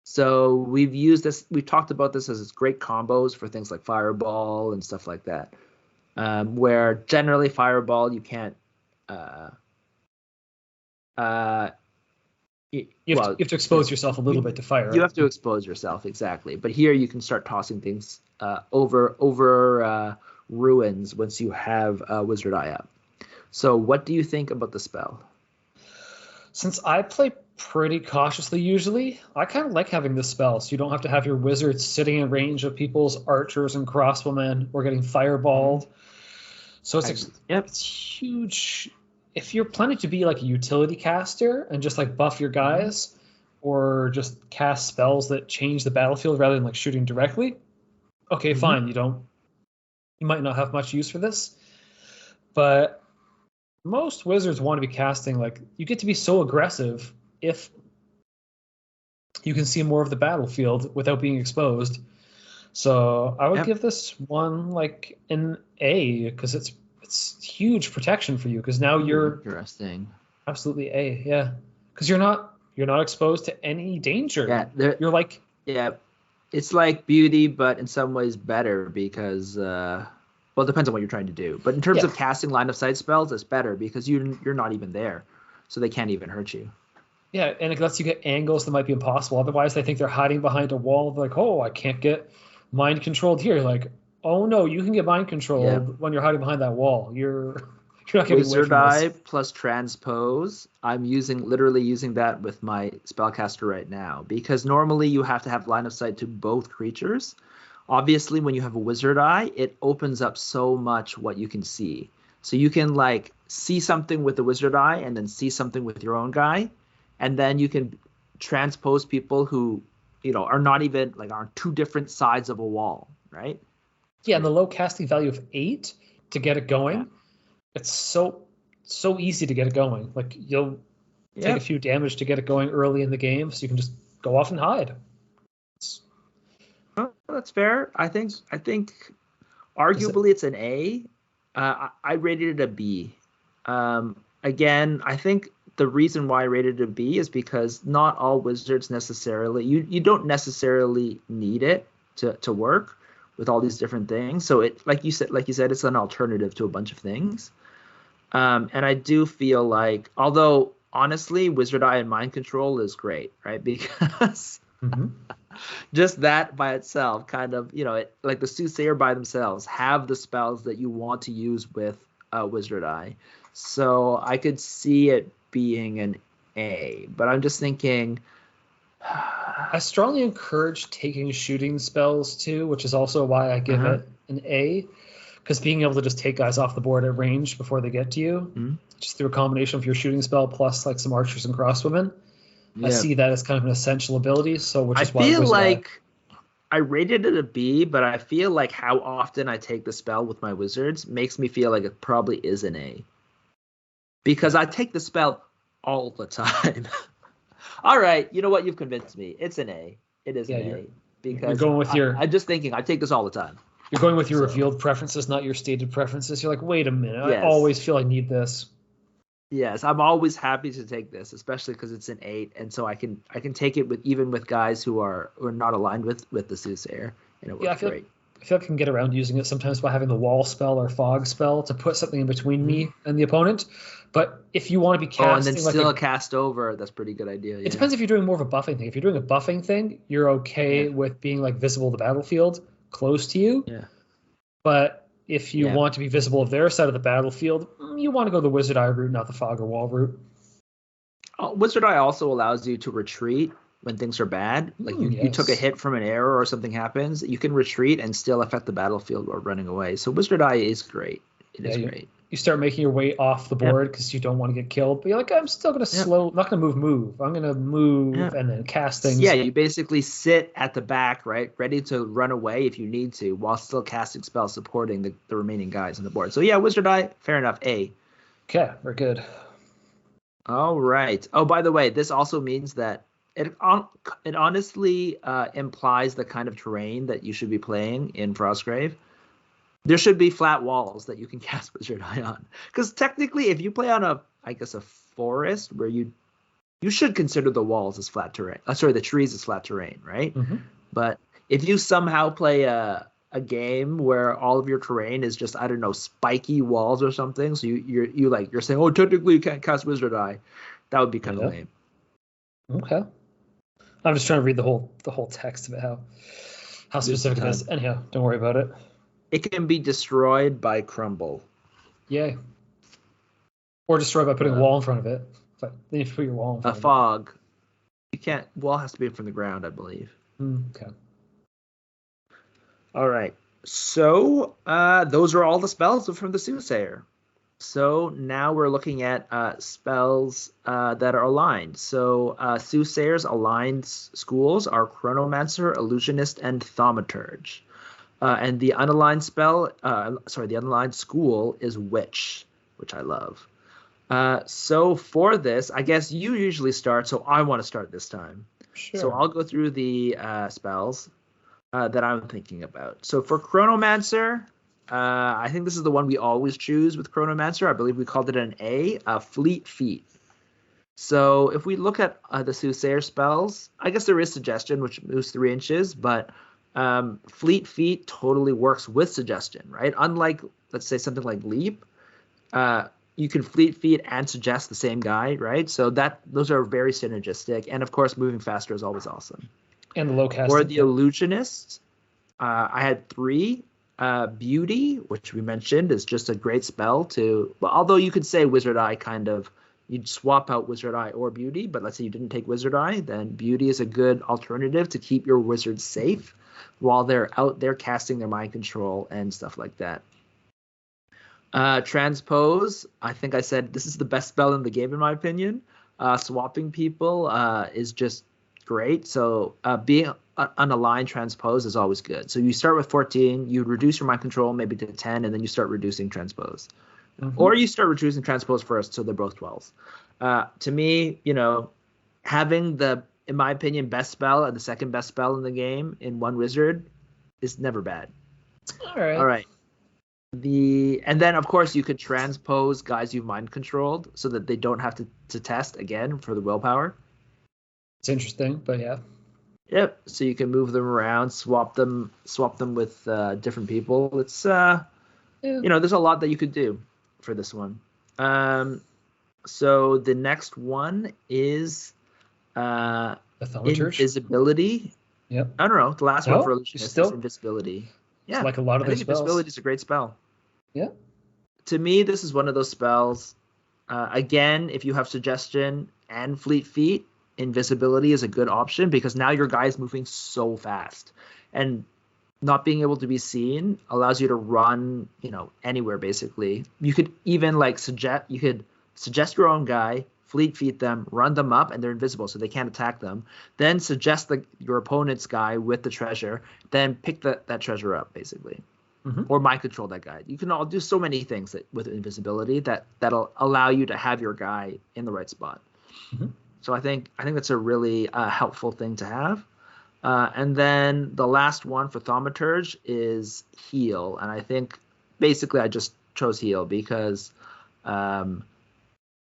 So we've talked about this as great combos for things like Fireball and stuff like that, where generally Fireball you can't. You have to expose yourself a little bit to fire. You have to expose yourself, exactly. But here you can start tossing things over ruins once you have Wizard Eye up. So what do you think about the spell? Since I play pretty cautiously usually, I kind of like having this spell, so you don't have to have your wizards sitting in range of people's archers and crossbowmen or getting fireballed. So it's huge. If you're planning to be like a utility caster and just like buff your guys, or just cast spells that change the battlefield rather than like shooting directly, okay, fine. You might not have much use for this, but most wizards want to be casting, like, you get to be so aggressive if you can see more of the battlefield without being exposed. So I would give this one like an A, because it's huge protection for you, because now you're interesting. Absolutely A, yeah, because you're not exposed to any danger. Yeah, you're like it's like beauty, but in some ways better because well, it depends on what you're trying to do. But in terms of casting line of sight spells, it's better because you're not even there, so they can't even hurt you. Yeah, and it lets you get angles that might be impossible. Otherwise, they think they're hiding behind a wall. They're like, oh, I can't get mind controlled here. Like, oh no, you can get mind controlled when you're hiding behind that wall. You're not getting Wizard Eye plus transpose. I'm literally using that with my spellcaster right now, because normally you have to have line of sight to both creatures. Obviously, when you have a Wizard Eye, it opens up so much what you can see. So you can like see something with the Wizard Eye and then see something with your own guy, and then you can transpose people who are not even like on two different sides of a wall, right? Yeah, and the low casting value of 8 to get it going, it's so easy to get it going. Like, you'll take a few damage to get it going early in the game, so you can just go off and hide. Well, that's fair. I think arguably it's an A. I rated it a B. Again, I think the reason why I rated it a B is because not all wizards necessarily you don't necessarily need it to work with all these different things. So it like you said it's an alternative to a bunch of things. And I do feel like, although honestly, Wizard Eye and Mind Control is great, right? Because just that by itself kind of, like the Soothsayer by themselves have the spells that you want to use with Wizard Eye. So I could see it being an A, but I'm just thinking. I strongly encourage taking shooting spells too, which is also why I give it an A, because being able to just take guys off the board at range before they get to you, just through a combination of your shooting spell plus like some archers and crossbowmen, I see that as kind of an essential ability. So which is why I feel like I rated it a B, but I feel like how often I take the spell with my wizards makes me feel like it probably is an A. Because I take the spell all the time. All right, you know what? You've convinced me. It's an A. It is an A. Because you're going with I'm just thinking, I take this all the time. You're going with your revealed preferences, not your stated preferences. You're like, wait a minute, Yes. I always feel I need this. Yes, I'm always happy to take this, especially because it's an 8, and so I can take it with guys who are not aligned with the Soothsayer, and it works great. I feel like I can get around using it sometimes by having the wall spell or fog spell to put something in between me and the opponent. But if you want to be casting, and then still cast over, that's a pretty good idea. It depends if you're doing more of a buffing thing. If you're doing a buffing thing, you're okay with being like visible to the battlefield, close to you. Yeah. But if you want to be visible of their side of the battlefield, you want to go the Wizard Eye route, not the Fog or Wall route. Wizard Eye also allows you to retreat when things are bad. Like you took a hit from an arrow or something happens, you can retreat and still affect the battlefield while running away. So Wizard Eye is great. It is great. You start making your way off the board because you don't want to get killed, but you're like, I'm still going to not going to move. I'm going to move and then cast things. Yeah, you basically sit at the back, right, ready to run away if you need to, while still casting spells supporting the remaining guys on the board. So yeah, Wizard Eye, fair enough, A. Okay, we're good. All right. Oh, by the way, this also means that it honestly implies the kind of terrain that you should be playing in Frostgrave. There should be flat walls that you can cast Wizard Eye on. Because technically, if you play on a forest where you should consider the walls as flat terrain. The trees as flat terrain, right? Mm-hmm. But if you somehow play a game where all of your terrain is just, I don't know, spiky walls or something, so you're saying, oh, technically you can't cast Wizard Eye, that would be kind of lame. Okay. I'm just trying to read the whole text about how specific it is. Anyhow, don't worry about it. It can be destroyed by crumble. Yay. Or destroyed by putting a wall in front of it. But then you have to put your wall in front of it. A fog. You can't. Wall has to be from the ground, I believe. Okay. All right. So those are all the spells from the Soothsayer. So now we're looking at spells that are aligned. So Soothsayer's aligned schools are Chronomancer, Illusionist, and Thaumaturge. And the unaligned spell, the unaligned school is Witch, which I love. So for this, I guess you usually start, so I want to start this time. Sure. So I'll go through the spells that I'm thinking about. So for Chronomancer, I think this is the one we always choose with Chronomancer. I believe we called it an A, Fleet Feet. So if we look at the Soothsayer spells, I guess there is Suggestion, which moves 3 inches, but Fleet Feet totally works with Suggestion, right? Unlike, let's say, something like Leap, you can Fleet Feet and suggest the same guy, right? So those are very synergistic. And of course, moving faster is always awesome. And the low cast. For the Illusionist, I had 3. Beauty, which we mentioned, is just a great spell to. Well, although you could say Wizard Eye you'd swap out Wizard Eye or Beauty, but let's say you didn't take Wizard Eye, then Beauty is a good alternative to keep your wizards safe while they're out there casting their mind control and stuff like that. Transpose, I think I said this is the best spell in the game in my opinion. Swapping people is just great. So being unaligned transpose is always good. So you start with 14, you reduce your mind control maybe to 10, and then you start reducing transpose. Mm-hmm. Or you start reducing transpose first, so they're both 12s. To me, having the, in my opinion, best spell and the second best spell in the game in one wizard is never bad. All right. And then of course you could transpose guys you've mind controlled so that they don't have to test again for the willpower. It's interesting, but yeah. Yep. So you can move them around, swap them with different people. It's there's a lot that you could do for this one. So the next one is invisibility. Yep. I don't know. The last one for Illusionist is invisibility. Yeah, like a lot of those spells. Invisibility is a great spell. Yeah. To me, this is one of those spells. Again, if you have Suggestion and Fleet Feet, invisibility is a good option because now your guy is moving so fast, and not being able to be seen allows you to run, anywhere basically. You could even suggest your own guy, fleet feet them, run them up, and they're invisible, so they can't attack them. Then suggest your opponent's guy with the treasure. Then pick that treasure up, basically, or mind control that guy. You can all do so many things with invisibility that'll allow you to have your guy in the right spot. So I think that's a really helpful thing to have. And then the last one for Thaumaturge is heal, and I think basically I just chose heal because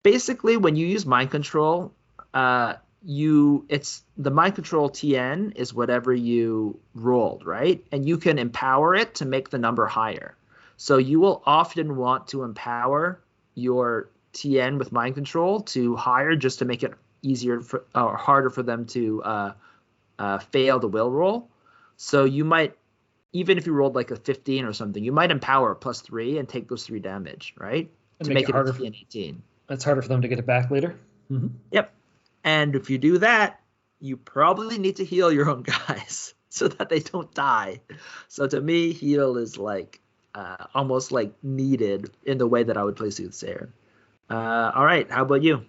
basically when you use mind control, it's the mind control TN is whatever you rolled, right? And you can empower it to make the number higher. So you will often want to empower your TN with mind control to higher just to make it easier or harder for them to fail the will roll. So you might, even if you rolled like a 15 or something, you might empower +3 and take those 3 damage, right? To make it harder for 18. It's harder for them to get it back later. Yep. And if you do that, you probably need to heal your own guys so that they don't die. So to me, heal is like almost like needed in the way that I would play Soothsayer. All right. How about you?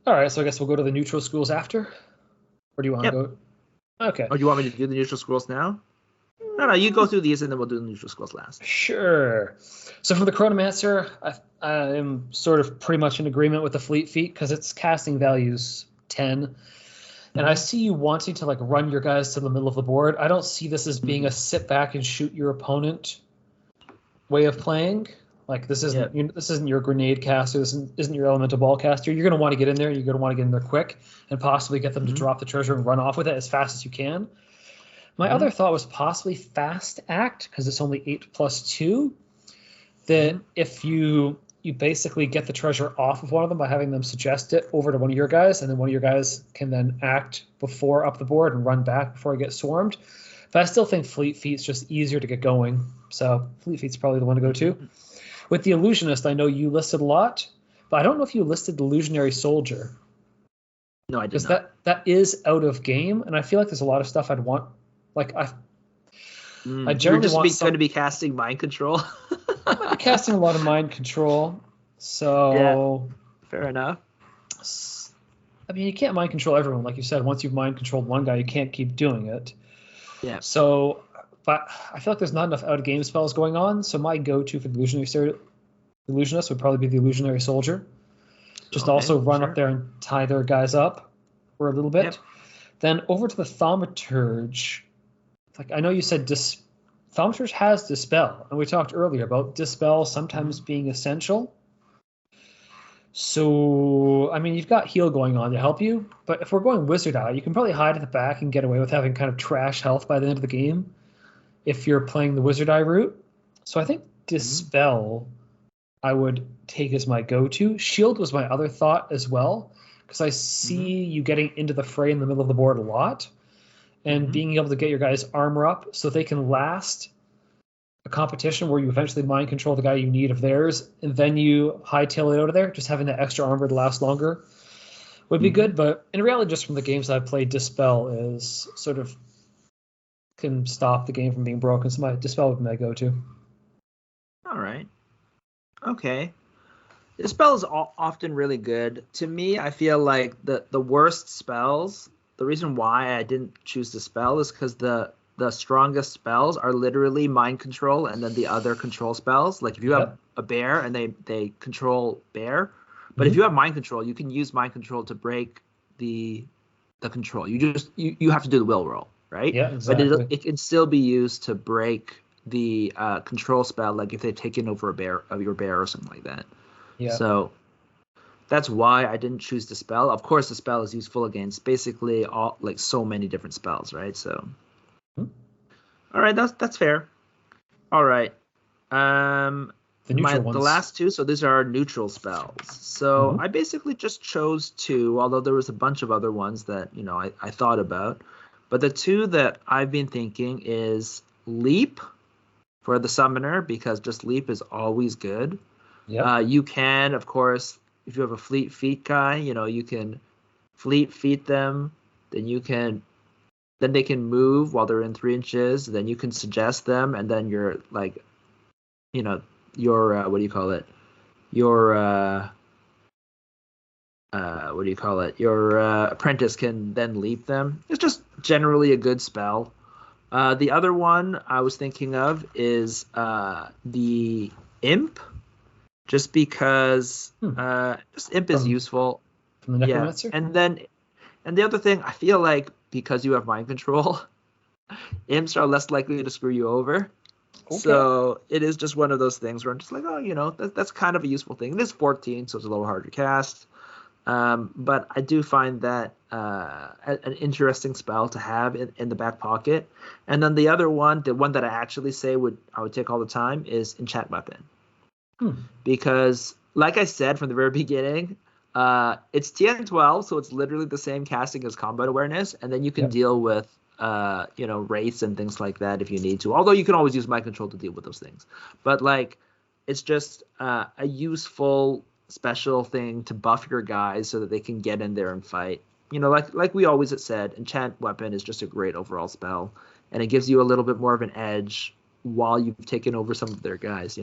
All right. So I guess we'll go to the neutral schools after. Or do you want to go? Okay. Or do you want me to do the neutral schools now? No, you go through these and then we'll do the neutral schools last. Sure. So for the Chronomancer, I am sort of pretty much in agreement with the Fleet Feet because its casting value's 10. And I see you wanting to like run your guys to the middle of the board. I don't see this as being a sit back and shoot your opponent way of playing. Like this isn't your grenade caster. This isn't your elemental ball caster. You're going to want to get in there. You're going to want to get in there quick and possibly get them to drop the treasure and run off with it as fast as you can. My other thought was possibly fast act because it's only 8+2. That if you basically get the treasure off of one of them by having them suggest it over to one of your guys, and then one of your guys can then act before up the board and run back before he gets swarmed. But I still think Fleet Feet's just easier to get going. So Fleet Feet's probably the one to go to. With the Illusionist, I know you listed a lot, but I don't know if you listed the Illusionary Soldier. No, I did not. Because that is out of game, and I feel like there's a lot of stuff I'd want. Like I generally going to be casting mind control. I might be casting a lot of mind control. So yeah, fair enough. I mean, you can't mind control everyone, like you said. Once you've mind controlled one guy, you can't keep doing it. Yeah. So, but I feel like there's not enough out of game spells going on. So my go-to for the Illusionist would probably be the Illusionary Soldier. Just also run up there and tie their guys up for a little bit. Yep. Then over to the Thaumaturge. Like I know you said Thaumaturge has Dispel, and we talked earlier about Dispel sometimes being essential. So, I mean, you've got Heal going on to help you, but if we're going Wizard Eye, you can probably hide at the back and get away with having kind of trash health by the end of the game if you're playing the Wizard Eye route. So I think Dispel I would take as my go-to. Shield was my other thought as well, because I see you getting into the fray in the middle of the board a lot. And being able to get your guys' armor up so they can last a competition where you eventually mind control the guy you need of theirs, and then you hightail it out of there, just having that extra armor to last longer would be good. But in reality, just from the games I've played, Dispel is sort of can stop the game from being broken. So my Dispel would be my go-to. All right. Okay. Dispel is often really good. To me, I feel like the worst spells, the reason why I didn't choose Dispel is because the strongest spells are literally mind control and then the other control spells. Like if you have a bear and they control bear, but if you have mind control, you can use mind control to break the control. You have to do the will roll, right? Yeah, exactly. But it can still be used to break the control spell, like if they've taken over your bear or something like that. Yeah. So that's why I didn't choose Dispel. Of course, Dispel is useful against basically all like so many different spells, right? So, all right, that's fair. All right, the last two. So these are our neutral spells. So I basically just chose two, although there was a bunch of other ones that I thought about, but the two that I've been thinking is Leap for the summoner, because just Leap is always good. Yeah. You can, of course, if you have a Fleet Feet guy, you can Fleet Feet them. Then they can move while they're in 3 inches. Then you can suggest them, and then you're like, your what do you call it? Your what do you call it? Your apprentice can then leap them. It's just generally a good spell. The other one I was thinking of is the imp, just because just imp is useful. From the necromancer. Yeah, and the other thing, I feel like because you have mind control, imps are less likely to screw you over. Okay. So it is just one of those things where I'm just like, oh, that's kind of a useful thing. It is 14, so it's a little hard to cast. But I do find that an interesting spell to have in the back pocket. And then the other one, the one that I actually say I would take all the time, is Enchant Weapon. Because, like I said from the very beginning, it's TN12, so it's literally the same casting as Combat Awareness, and then you can deal with wraiths and things like that if you need to. Although you can always use Mind Control to deal with those things. But it's just a useful special thing to buff your guys so that they can get in there and fight. Like we always have said, Enchant Weapon is just a great overall spell, and it gives you a little bit more of an edge while you've taken over some of their guys,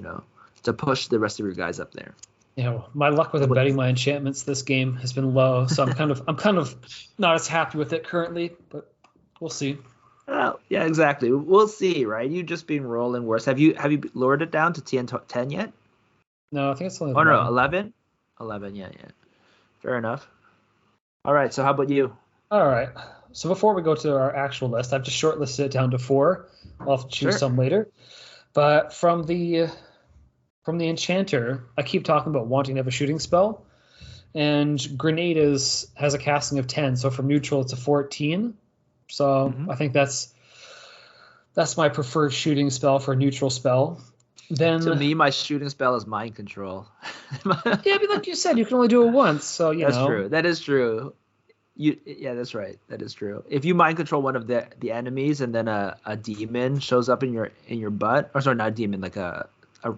to push the rest of your guys up there. My luck with embedding my enchantments this game has been low, so I'm kind of not as happy with it currently, but we'll see. Yeah, exactly. We'll see, right? You've just been rolling worse. Have you lowered it down to TN10 yet? No, I think it's only 11. No, 11? 11, yeah. Fair enough. All right, so how about you? All right. So before we go to our actual list, I've just shortlisted it down to 4. I'll have to choose some later. But from the enchanter, I keep talking about wanting to have a shooting spell. And Grenade has a casting of 10, so from neutral it's a 14. So I think that's my preferred shooting spell for a neutral spell. Then to me, my shooting spell is Mind Control. Yeah, but like you said, you can only do it once, so that's true. That is true. That's right. That is true. If you Mind Control one of the enemies and then a demon shows up in your butt, or sorry, not a demon, like a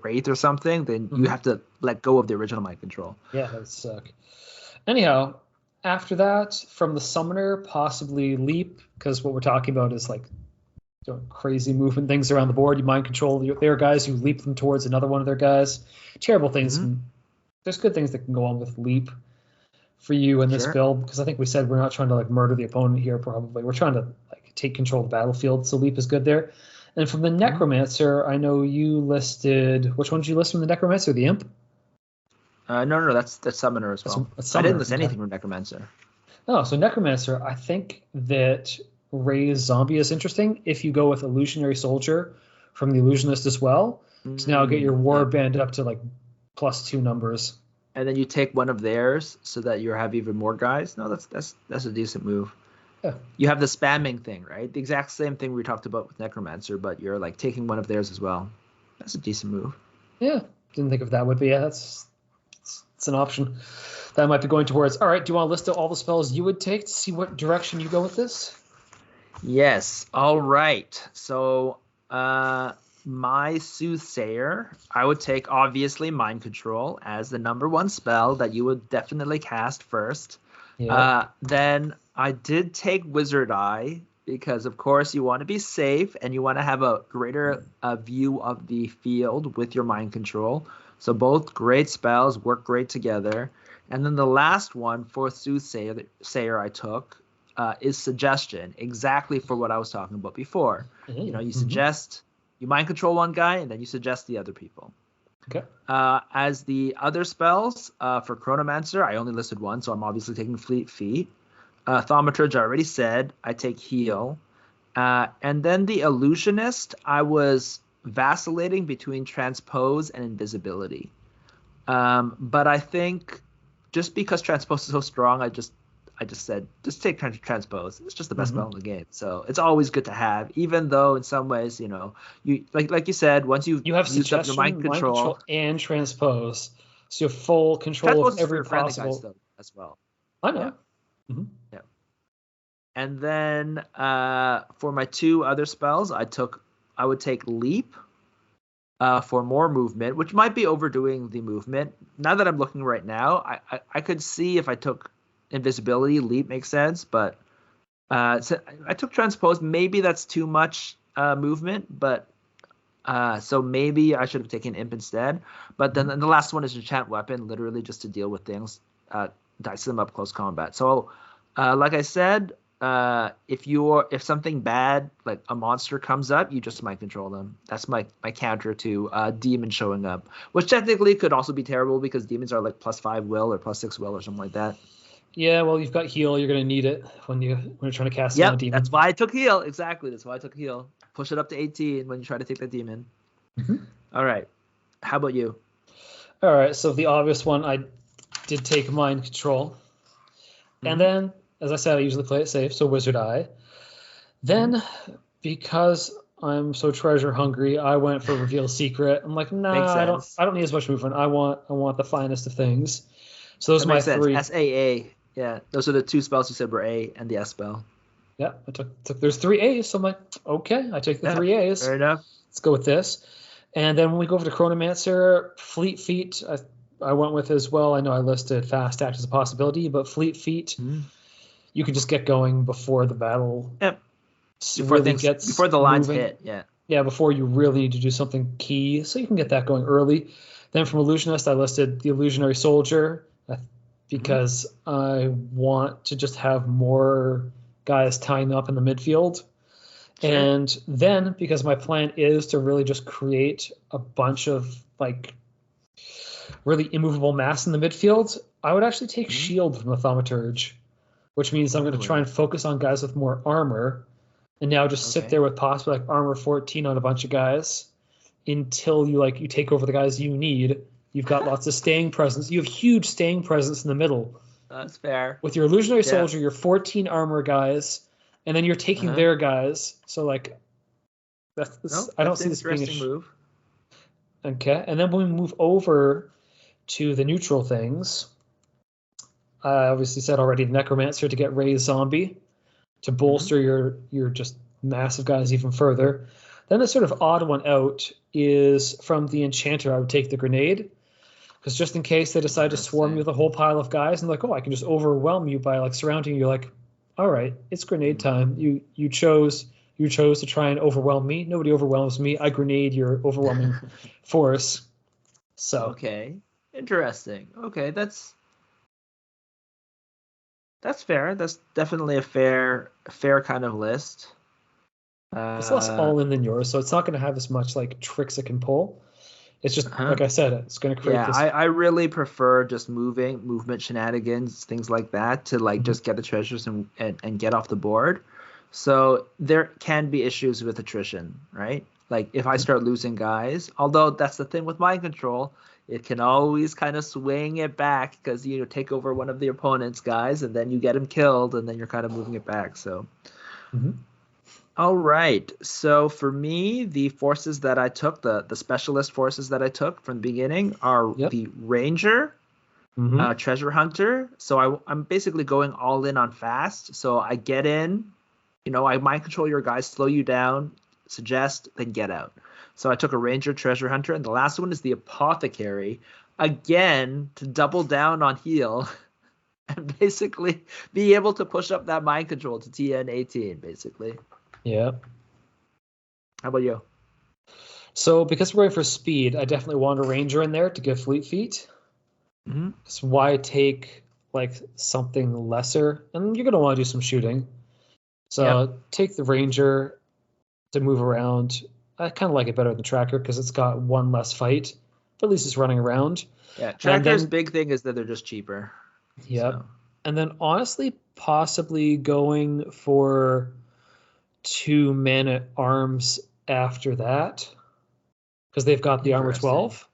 wraith or something, then you have to let go of the original Mind Control. Yeah, that would suck. Anyhow, after that, from the summoner, possibly leap, because what we're talking about is crazy movement things around the board. You mind control their guys, you leap them towards another one of their guys. Terrible things. There's good things that can go on with leap for you in this build, because I think we said we're not trying to murder the opponent here. Probably we're trying to take control of the battlefield, so leap is good there. And from the necromancer, I know you listed, which one did you list from the necromancer? The imp? No, that's summoner as well. I didn't list anything from necromancer. Oh, so necromancer, I think that Ray's zombie is interesting if you go with illusionary soldier from the illusionist as well, to now get your warband up to +2 numbers. And then you take one of theirs so that you have even more guys. No, that's a decent move. Yeah. You have the spamming thing, right? The exact same thing we talked about with necromancer, but you're taking one of theirs as well. That's a decent move. Yeah, didn't think of that would be. Yeah, it's an option that I might be going towards. All right, do you want to list out all the spells you would take to see what direction you go with this? Yes. All right. So my Soothsayer, I would take obviously Mind Control as the number one spell that you would definitely cast first. Yeah. Then I did take Wizard Eye because, of course, you want to be safe and you want to have a greater view of the field with your Mind Control. So both great spells work great together. And then the last one for Soothsayer I took is Suggestion, exactly for what I was talking about before. You suggest, you Mind Control one guy, and then you suggest the other people. Okay. As the other spells, for Chronomancer, I only listed one, so I'm obviously taking Fleet Feet. Thaumaturge, I already said, I take Heal. And then the Illusionist, I was vacillating between Transpose and Invisibility. But I think just because Transpose is so strong, I just said, just take Transpose. It's just the best spell in the game. So it's always good to have, even though in some ways, you like you said, once you have used up your mind control and Transpose, so you have full control Transpose of every is for possible guys, though, as well. I know. Yeah. Yeah. And then for my two other spells, I would take Leap for more movement, which might be overdoing the movement. Now that I'm looking right now, I could see if I took Invisibility, Leap makes sense, but so I took Transpose. Maybe that's too much movement, but so maybe I should have taken Imp instead. But then the last one is Enchant Weapon, literally just to deal with things dice them up close combat. So, like I said, if something bad like a monster comes up, you just mind control them. That's my counter to demon showing up, which technically could also be terrible because demons are like +5 will or +6 will or something like that. Yeah, well, you've got heal. You're gonna need it when you're trying to cast on a demon. That's why I took heal. Exactly, that's why I took heal. Push it up to 18 when you try to take the demon. Mm-hmm. All right, how about you? All right, so the obvious one, I did take mind control, and then, as I said, I usually play it safe, so Wizard Eye. Then, because I'm so treasure hungry, I went for Reveal Secret. I'm like, nah, I don't need as much movement. I want the finest of things. So those are my three. SAA. Yeah, those are the 2 spells you said were A and the S spell. Yeah, I took there's 3 A's, so I'm like, okay, I take the 3 A's. Fair enough. Let's go with this. And then when we go over to Chronomancer, Fleet Feet, I went with as well. I know I listed Fast Act as a possibility, but Fleet Feet, you can just get going before the battle. Yep. Before the lines moving. hit, yeah. Yeah, before you really need to do something key, so you can get that going early. Then from Illusionist, I listed the Illusionary Soldier because I want to just have more guys tying up in the midfield. Sure. And then, because my plan is to really just create a bunch of like really immovable mass in the midfield, I would actually take Shield from the Thaumaturge, which means I'm going to try and focus on guys with more armor, and now just sit there with possibly like armor 14 on a bunch of guys until you take over the guys you need. You've got lots of staying presence. You have huge staying presence in the middle. That's fair. With your Illusionary Soldier, your 14 armor guys, and then you're taking their guys. So like, I don't see this being a move. Okay, and then when we move over to the neutral things, I obviously said already the Necromancer to get Raised Zombie to bolster your just massive guys even further. Then the sort of odd one out is from the Enchanter. I would take the Grenade, because just in case they decide to swarm you with a whole pile of guys and like, oh, I can just overwhelm you by like surrounding you. Like, all right, it's grenade time. You chose to try and overwhelm me. Nobody overwhelms me. I grenade your overwhelming force. So okay, interesting. Okay, that's fair. That's definitely a fair kind of list. It's less all in than yours, so it's not going to have as much like tricks it can pull. It's just like I said, it's going to create this. I really prefer just movement shenanigans, things like that, to like just get the treasures and get off the board. So there can be issues with attrition, right? Like if I start losing guys, although that's the thing with mind control, it can always kind of swing it back because you take over one of the opponent's guys and then you get him killed and then you're kind of moving it back. So. All right. So for me, the forces that I took, the specialist forces that I took from the beginning are the Ranger, Treasure Hunter. So I'm basically going all in on fast. So I get in, I mind control your guys, slow you down, suggest, then get out. So I took a Ranger, Treasure Hunter, and the last one is the Apothecary, again, to double down on heal and basically be able to push up that mind control to TN 18, basically. Yeah. How about you? So because we're going for speed, I definitely want a Ranger in there to give Fleet Feet. So why take like something lesser? And you're going to want to do some shooting. So take the Ranger to move around. I kind of like it better than Tracker because it's got one less fight, but at least it's running around. Yeah, Tracker's big thing is that they're just cheaper. Yep. So. And then honestly, possibly going for 2 Man-at-Arms after that, because they've got the armor 12.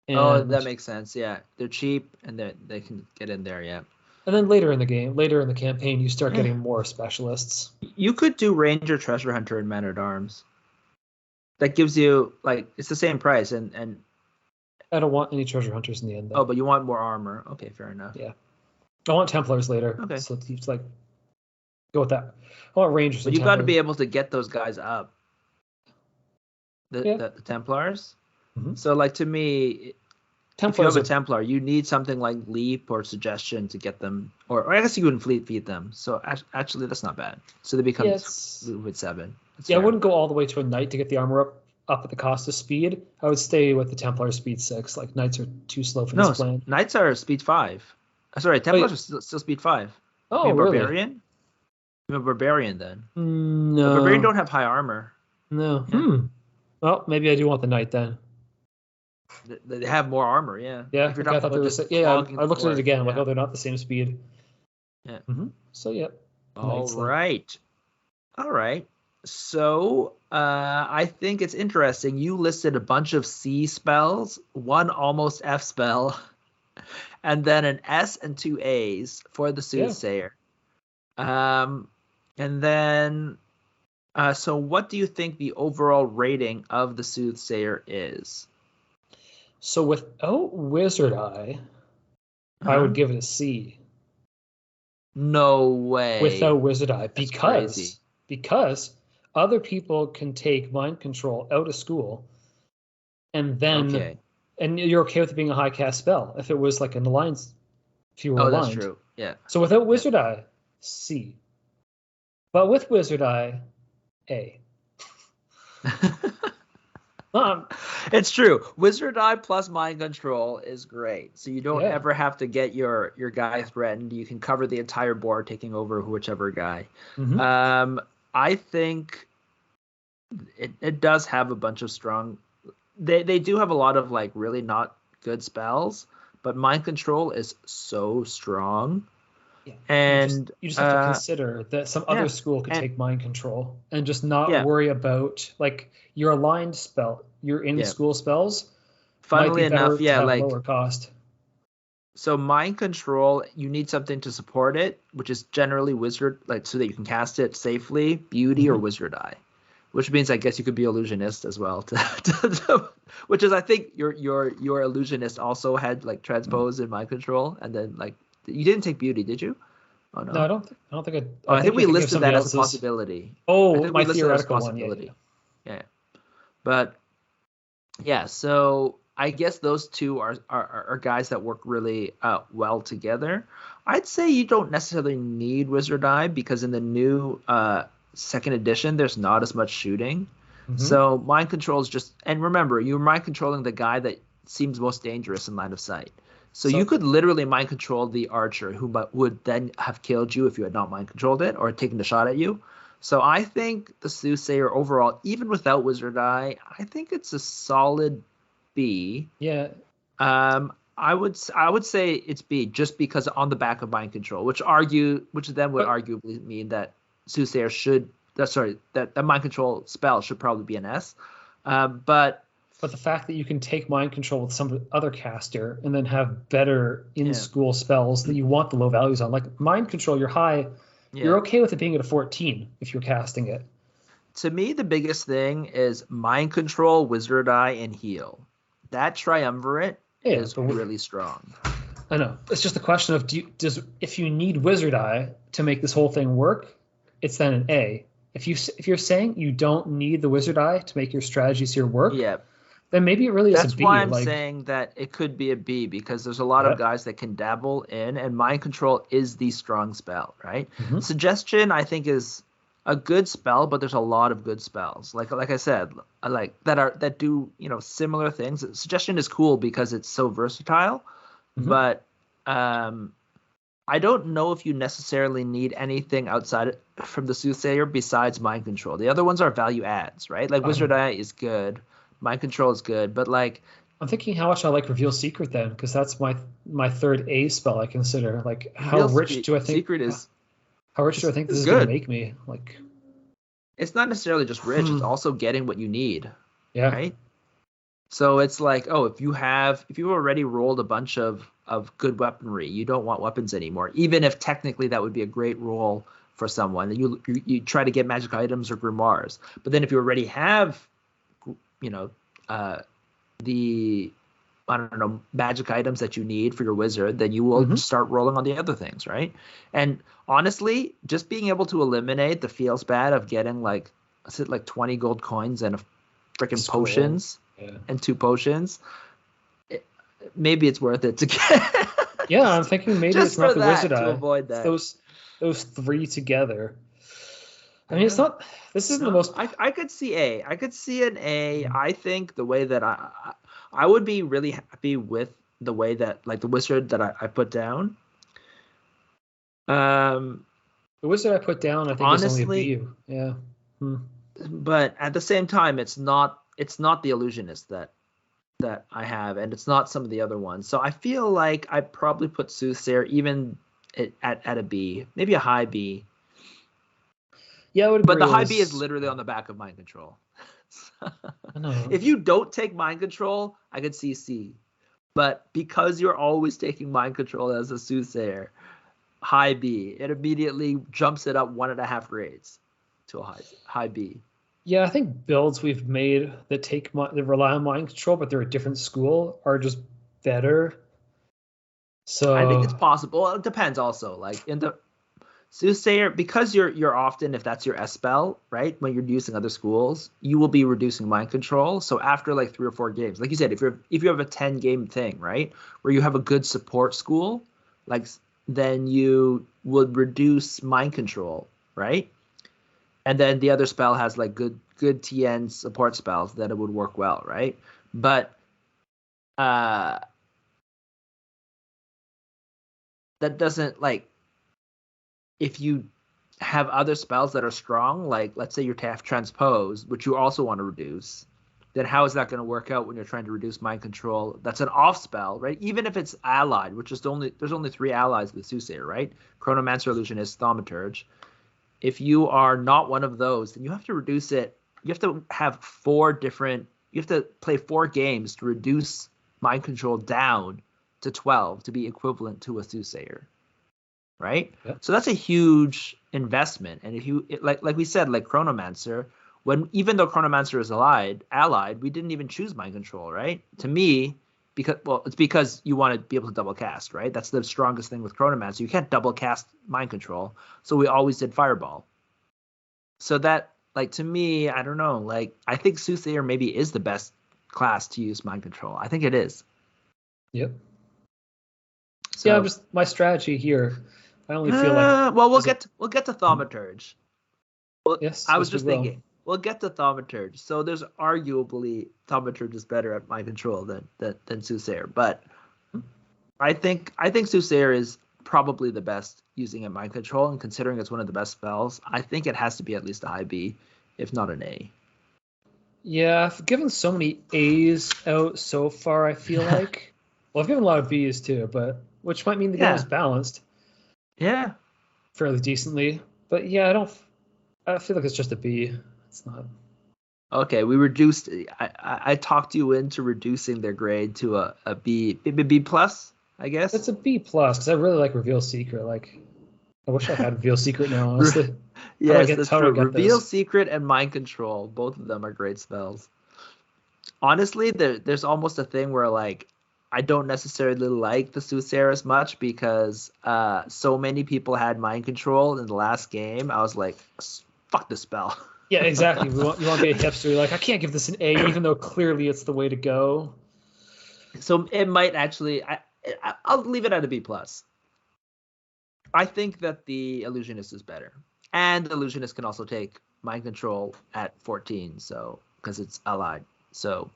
And that makes sense. Yeah, they're cheap and they can get in there. Yeah. And then later in the campaign, you start getting more specialists. You could do Ranger, Treasure Hunter, and Man-at-Arms. That gives you it's the same price, and I don't want any Treasure Hunters in the end. Though. Oh, but you want more armor. Okay, fair enough. Yeah, I want Templars later. Okay, so it's like go with that. I want Rangers. But you got to be able to get those guys up. The Templars. So to me, Templars, if you have a Templar, you need something like Leap or Suggestion to get them, or I guess you wouldn't Fleet Feet them. So actually, that's not bad. So they become with 7. I wouldn't go all the way to a Knight to get the armor up at the cost of speed. I would stay with the Templar speed 6. Like Knights are too slow for this plan. Knights are speed 5. Sorry, Templars are still speed 5. Oh, You mean really? Barbarian? You mean Barbarian then? No. The Barbarian don't have high armor. No. Yeah. Well, maybe I do want the knight then. They have more armor, yeah. Yeah, If you're okay, I talking thought they about were. just Yeah, clogging I the looked at it board, again. I'm like, yeah. oh, they're not the same speed. Yeah. So yeah. All Knights, then. right. All right. So I think it's interesting. You listed a bunch of C spells, one almost F spell, and then an S and 2 A's for the Yeah. Soothsayer. And then, so what do you think the overall rating of the Soothsayer is? So without Wizard Eye, I would give it a C. No way. Without Wizard Eye, That's crazy. because other people can take mind control out of school, and then and you're okay with it being a high cast spell if it was like an alliance. If you were aligned. That's true. Yeah. So without Wizard Eye, C. But with Wizard Eye, A. It's true. Wizard Eye plus mind control is great. So you don't ever have to get your guy threatened. You can cover the entire board, taking over whichever guy. Mm-hmm. I think it does have a bunch of strong. They do have a lot of like really not good spells, but mind control is so strong. Yeah. And you just have to consider that some other school could take mind control and just not worry about like your aligned spell, your in-school spells. Funnily enough, like lower cost. So mind control, you need something to support it, which is generally wizard, like so that you can cast it safely, beauty or wizard eye, which means I guess you could be illusionist as well. Which is I think your illusionist also had like transpose in mind control, and then like. You didn't take beauty, did you? Oh no. No, I don't think I think we listed that as a possibility. Oh, my theoretical one. Yeah. But yeah, so I guess those two are guys that work really well together. I'd say you don't necessarily need Wizard Eye because in the new second edition, there's not as much shooting. Mm-hmm. So mind control is just, and remember, you're mind controlling the guy that seems most dangerous in line of sight. So you could literally mind control the archer who would then have killed you if you had not mind controlled it or taken a shot at you. So I think the Soothsayer overall, even without Wizard Eye, I think it's a solid B. Yeah. I would say it's B just because on the back of mind control, which then would arguably mean that Soothsayer that mind control spell should probably be an S. But the fact that you can take mind control with some other caster and then have better in-school spells that you want the low values on, like mind control, you're high, you're okay with it being at a 14 if you're casting it. To me, the biggest thing is mind control, Wizard Eye, and heal. That triumvirate is really strong. I know. It's just a question of if you need Wizard Eye to make this whole thing work, it's then an A. If you're saying you don't need the Wizard Eye to make your strategies here work, then maybe it really is a B. That's why I'm saying that it could be a B because there's a lot of guys that can dabble in, and mind control is the strong spell, right? Mm-hmm. Suggestion, I think, is a good spell, but there's a lot of good spells. Like I said, that do similar things. Suggestion is cool because it's so versatile, but I don't know if you necessarily need anything outside from the Soothsayer besides mind control. The other ones are value adds, right? Like Wizard Eye is good. Mind control is good, but like I'm thinking how much I like Reveal Secret then, because that's my third A spell I consider. Like how rich do I think Secret is? How rich do I think this is going to make me? Like it's not necessarily just rich; it's also getting what you need. Yeah. Right. So it's like, if you already rolled a bunch of good weaponry, you don't want weapons anymore, even if technically that would be a great roll for someone. You try to get magic items or grimoires, but then if you already have the magic items that you need for your wizard, then you will start rolling on the other things, right? And honestly, just being able to eliminate the feels bad of getting like 20 gold coins and a freaking potions and 2 potions, maybe it's worth it to get. Yeah, I'm thinking maybe it's not the Wizard Eye. To avoid that. It's those 3 together. I mean, it's not. This isn't the most. I could see A. I could see an A. I think the way that I would be really happy with the way that like the wizard that I put down. Um, The wizard I put down, I think, is only a honestly, B. Yeah. but at the same time, it's not the illusionist that I have, and it's not some of the other ones. So I feel like I probably put Soothsayer even at a B, maybe a high B. Yeah, I would But agree. the high B is literally on the back of mind control. I know. If you don't take mind control, I could see C. But because you're always taking mind control as a Soothsayer, high B, it immediately jumps it up 1.5 grades to a high B. Yeah, I think builds we've made that that rely on mind control, but they're a different school, are just better. So I think it's possible. Well, it depends also. Like in the Soothsayer, because you're often, if that's your S spell, right, when you're using other schools, you will be reducing mind control. So after like 3 or 4 games, like you said, if you have a 10 game thing, right, where you have a good support school, like then you would reduce mind control, right? And then the other spell has like good TN support spells, then it would work well, right? But that doesn't, like, if you have other spells that are strong, like let's say you have transpose, which you also want to reduce, then how is that going to work out when you're trying to reduce mind control? That's an off spell, right? Even if it's allied, which is there's only 3 allies with Soothsayer, right? Chronomancer, Illusionist, Thaumaturge. If you are not one of those, then you have to reduce it. You have to have you have to play 4 games to reduce mind control down to 12 to be equivalent to a Soothsayer, right? Yep. So that's a huge investment. And if you like we said, like Chronomancer, even though Chronomancer is allied, we didn't even choose mind control, right? To me, it's because you want to be able to double cast, right? That's the strongest thing with Chronomancer. You can't double cast mind control, so we always did Fireball. So that, like, to me, I don't know, like, I think Soothsayer maybe is the best class to use mind control. I think it is. Yep. So, yeah, just my strategy here. I only feel like well, we'll get to Thaumaturge. Well, yes, I was yes, we just will. thinking, we'll get to Thaumaturge. So there's arguably Thaumaturge is better at mind control than Soothsayer, but I think Soothsayer is probably the best using at mind control, and considering it's one of the best spells, I think it has to be at least a high B, if not an A. Yeah, I've given so many A's out so far, I feel like. Well, I've given a lot of B's too, but which might mean the game is balanced. Yeah. Fairly decently. But yeah, I feel like it's just a B. It's not. Okay, we reduced. I talked you into reducing their grade to a B, B plus, I guess. It's a B plus because I really like Reveal Secret. Like, I wish I had Reveal Secret now. Honestly, yes, that's true. Reveal this? Secret and Mind Control, both of them are great spells. Honestly, there's almost a thing where, like, I don't necessarily like the Soothsayer as much because so many people had Mind Control in the last game. I was like, fuck this spell. Yeah, exactly. You want to be a hipster. You're like, I can't give this an A, even though clearly it's the way to go. So it might actually. I'll leave it at a B plus. I think that the Illusionist is better, and the Illusionist can also take Mind Control at 14, so because it's allied. So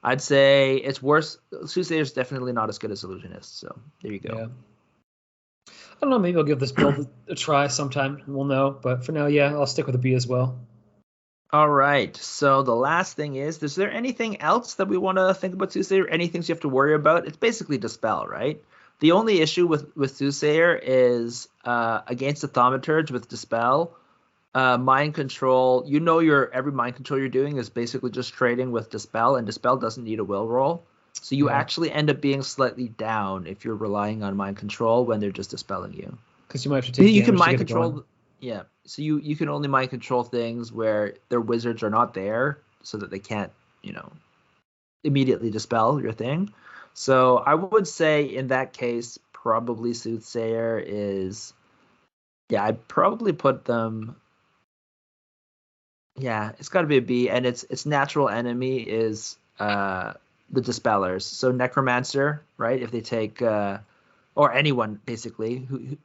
I'd say it's worse. Soothsayer is definitely not as good as Illusionist. So there you go. Yeah. I don't know. Maybe I'll give this build a try sometime. We'll know. But for now, yeah, I'll stick with a B as well. All right. So the last thing is there anything else that we want to think about Soothsayer? Any things you have to worry about? It's basically Dispel, right? The only issue with Soothsayer is against the Thaumaturge with Dispel, Mind Control. Every Mind Control you're doing is basically just trading with Dispel, and Dispel doesn't need a will roll. So you actually end up being slightly down if you're relying on Mind Control when they're just dispelling you. Because you might have to take. You can Mind Control. Yeah, so you can only mind control things where their wizards are not there, so that they can't, immediately dispel your thing. So I would say in that case, probably Soothsayer is. Yeah, I'd probably put them. Yeah, it's got to be a B, and its natural enemy is the Dispellers. So Necromancer, right? If they take, or anyone basically who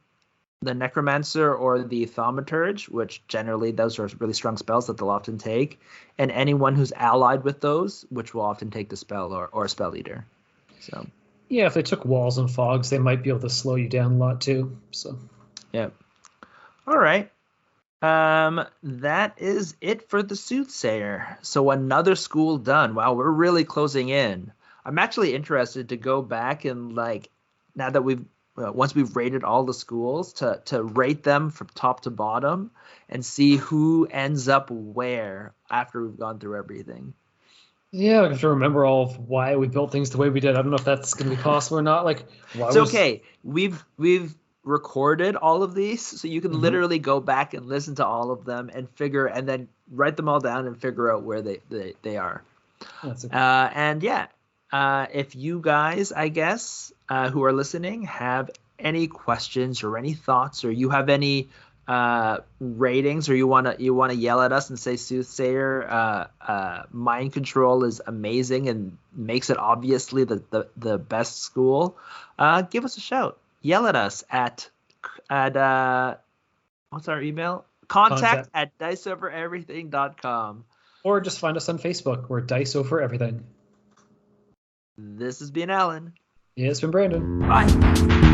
the Necromancer or the Thaumaturge, which generally those are really strong spells that they'll often take, and anyone who's allied with those, which will often take the spell or a Spell Eater. So yeah, if they took Walls and Fogs, they might be able to slow you down a lot too. So Yep. All right. That is it for the Soothsayer. So another school done. Wow, we're really closing in. I'm actually interested to go back and like now that once we've rated all the schools to rate them from top to bottom and see who ends up where after we've gone through everything. Yeah, I have to remember all of why we built things the way we did. I don't know if that's going to be possible or not. Like, why It's okay. We've recorded all of these, so you can Mhm. literally go back and listen to all of them and then write them all down and figure out where they are. And yeah, if you guys, I guess, who are listening, have any questions or any thoughts, or you have any ratings, or you wanna yell at us and say Soothsayer mind control is amazing and makes it obviously the best school, give us a shout. Yell at us at what's our email? Contact at diceovereverything.com. Or just find us on Facebook. We're Dice Over Everything. This has been Alan. Yeah, it's been Brandon. Bye.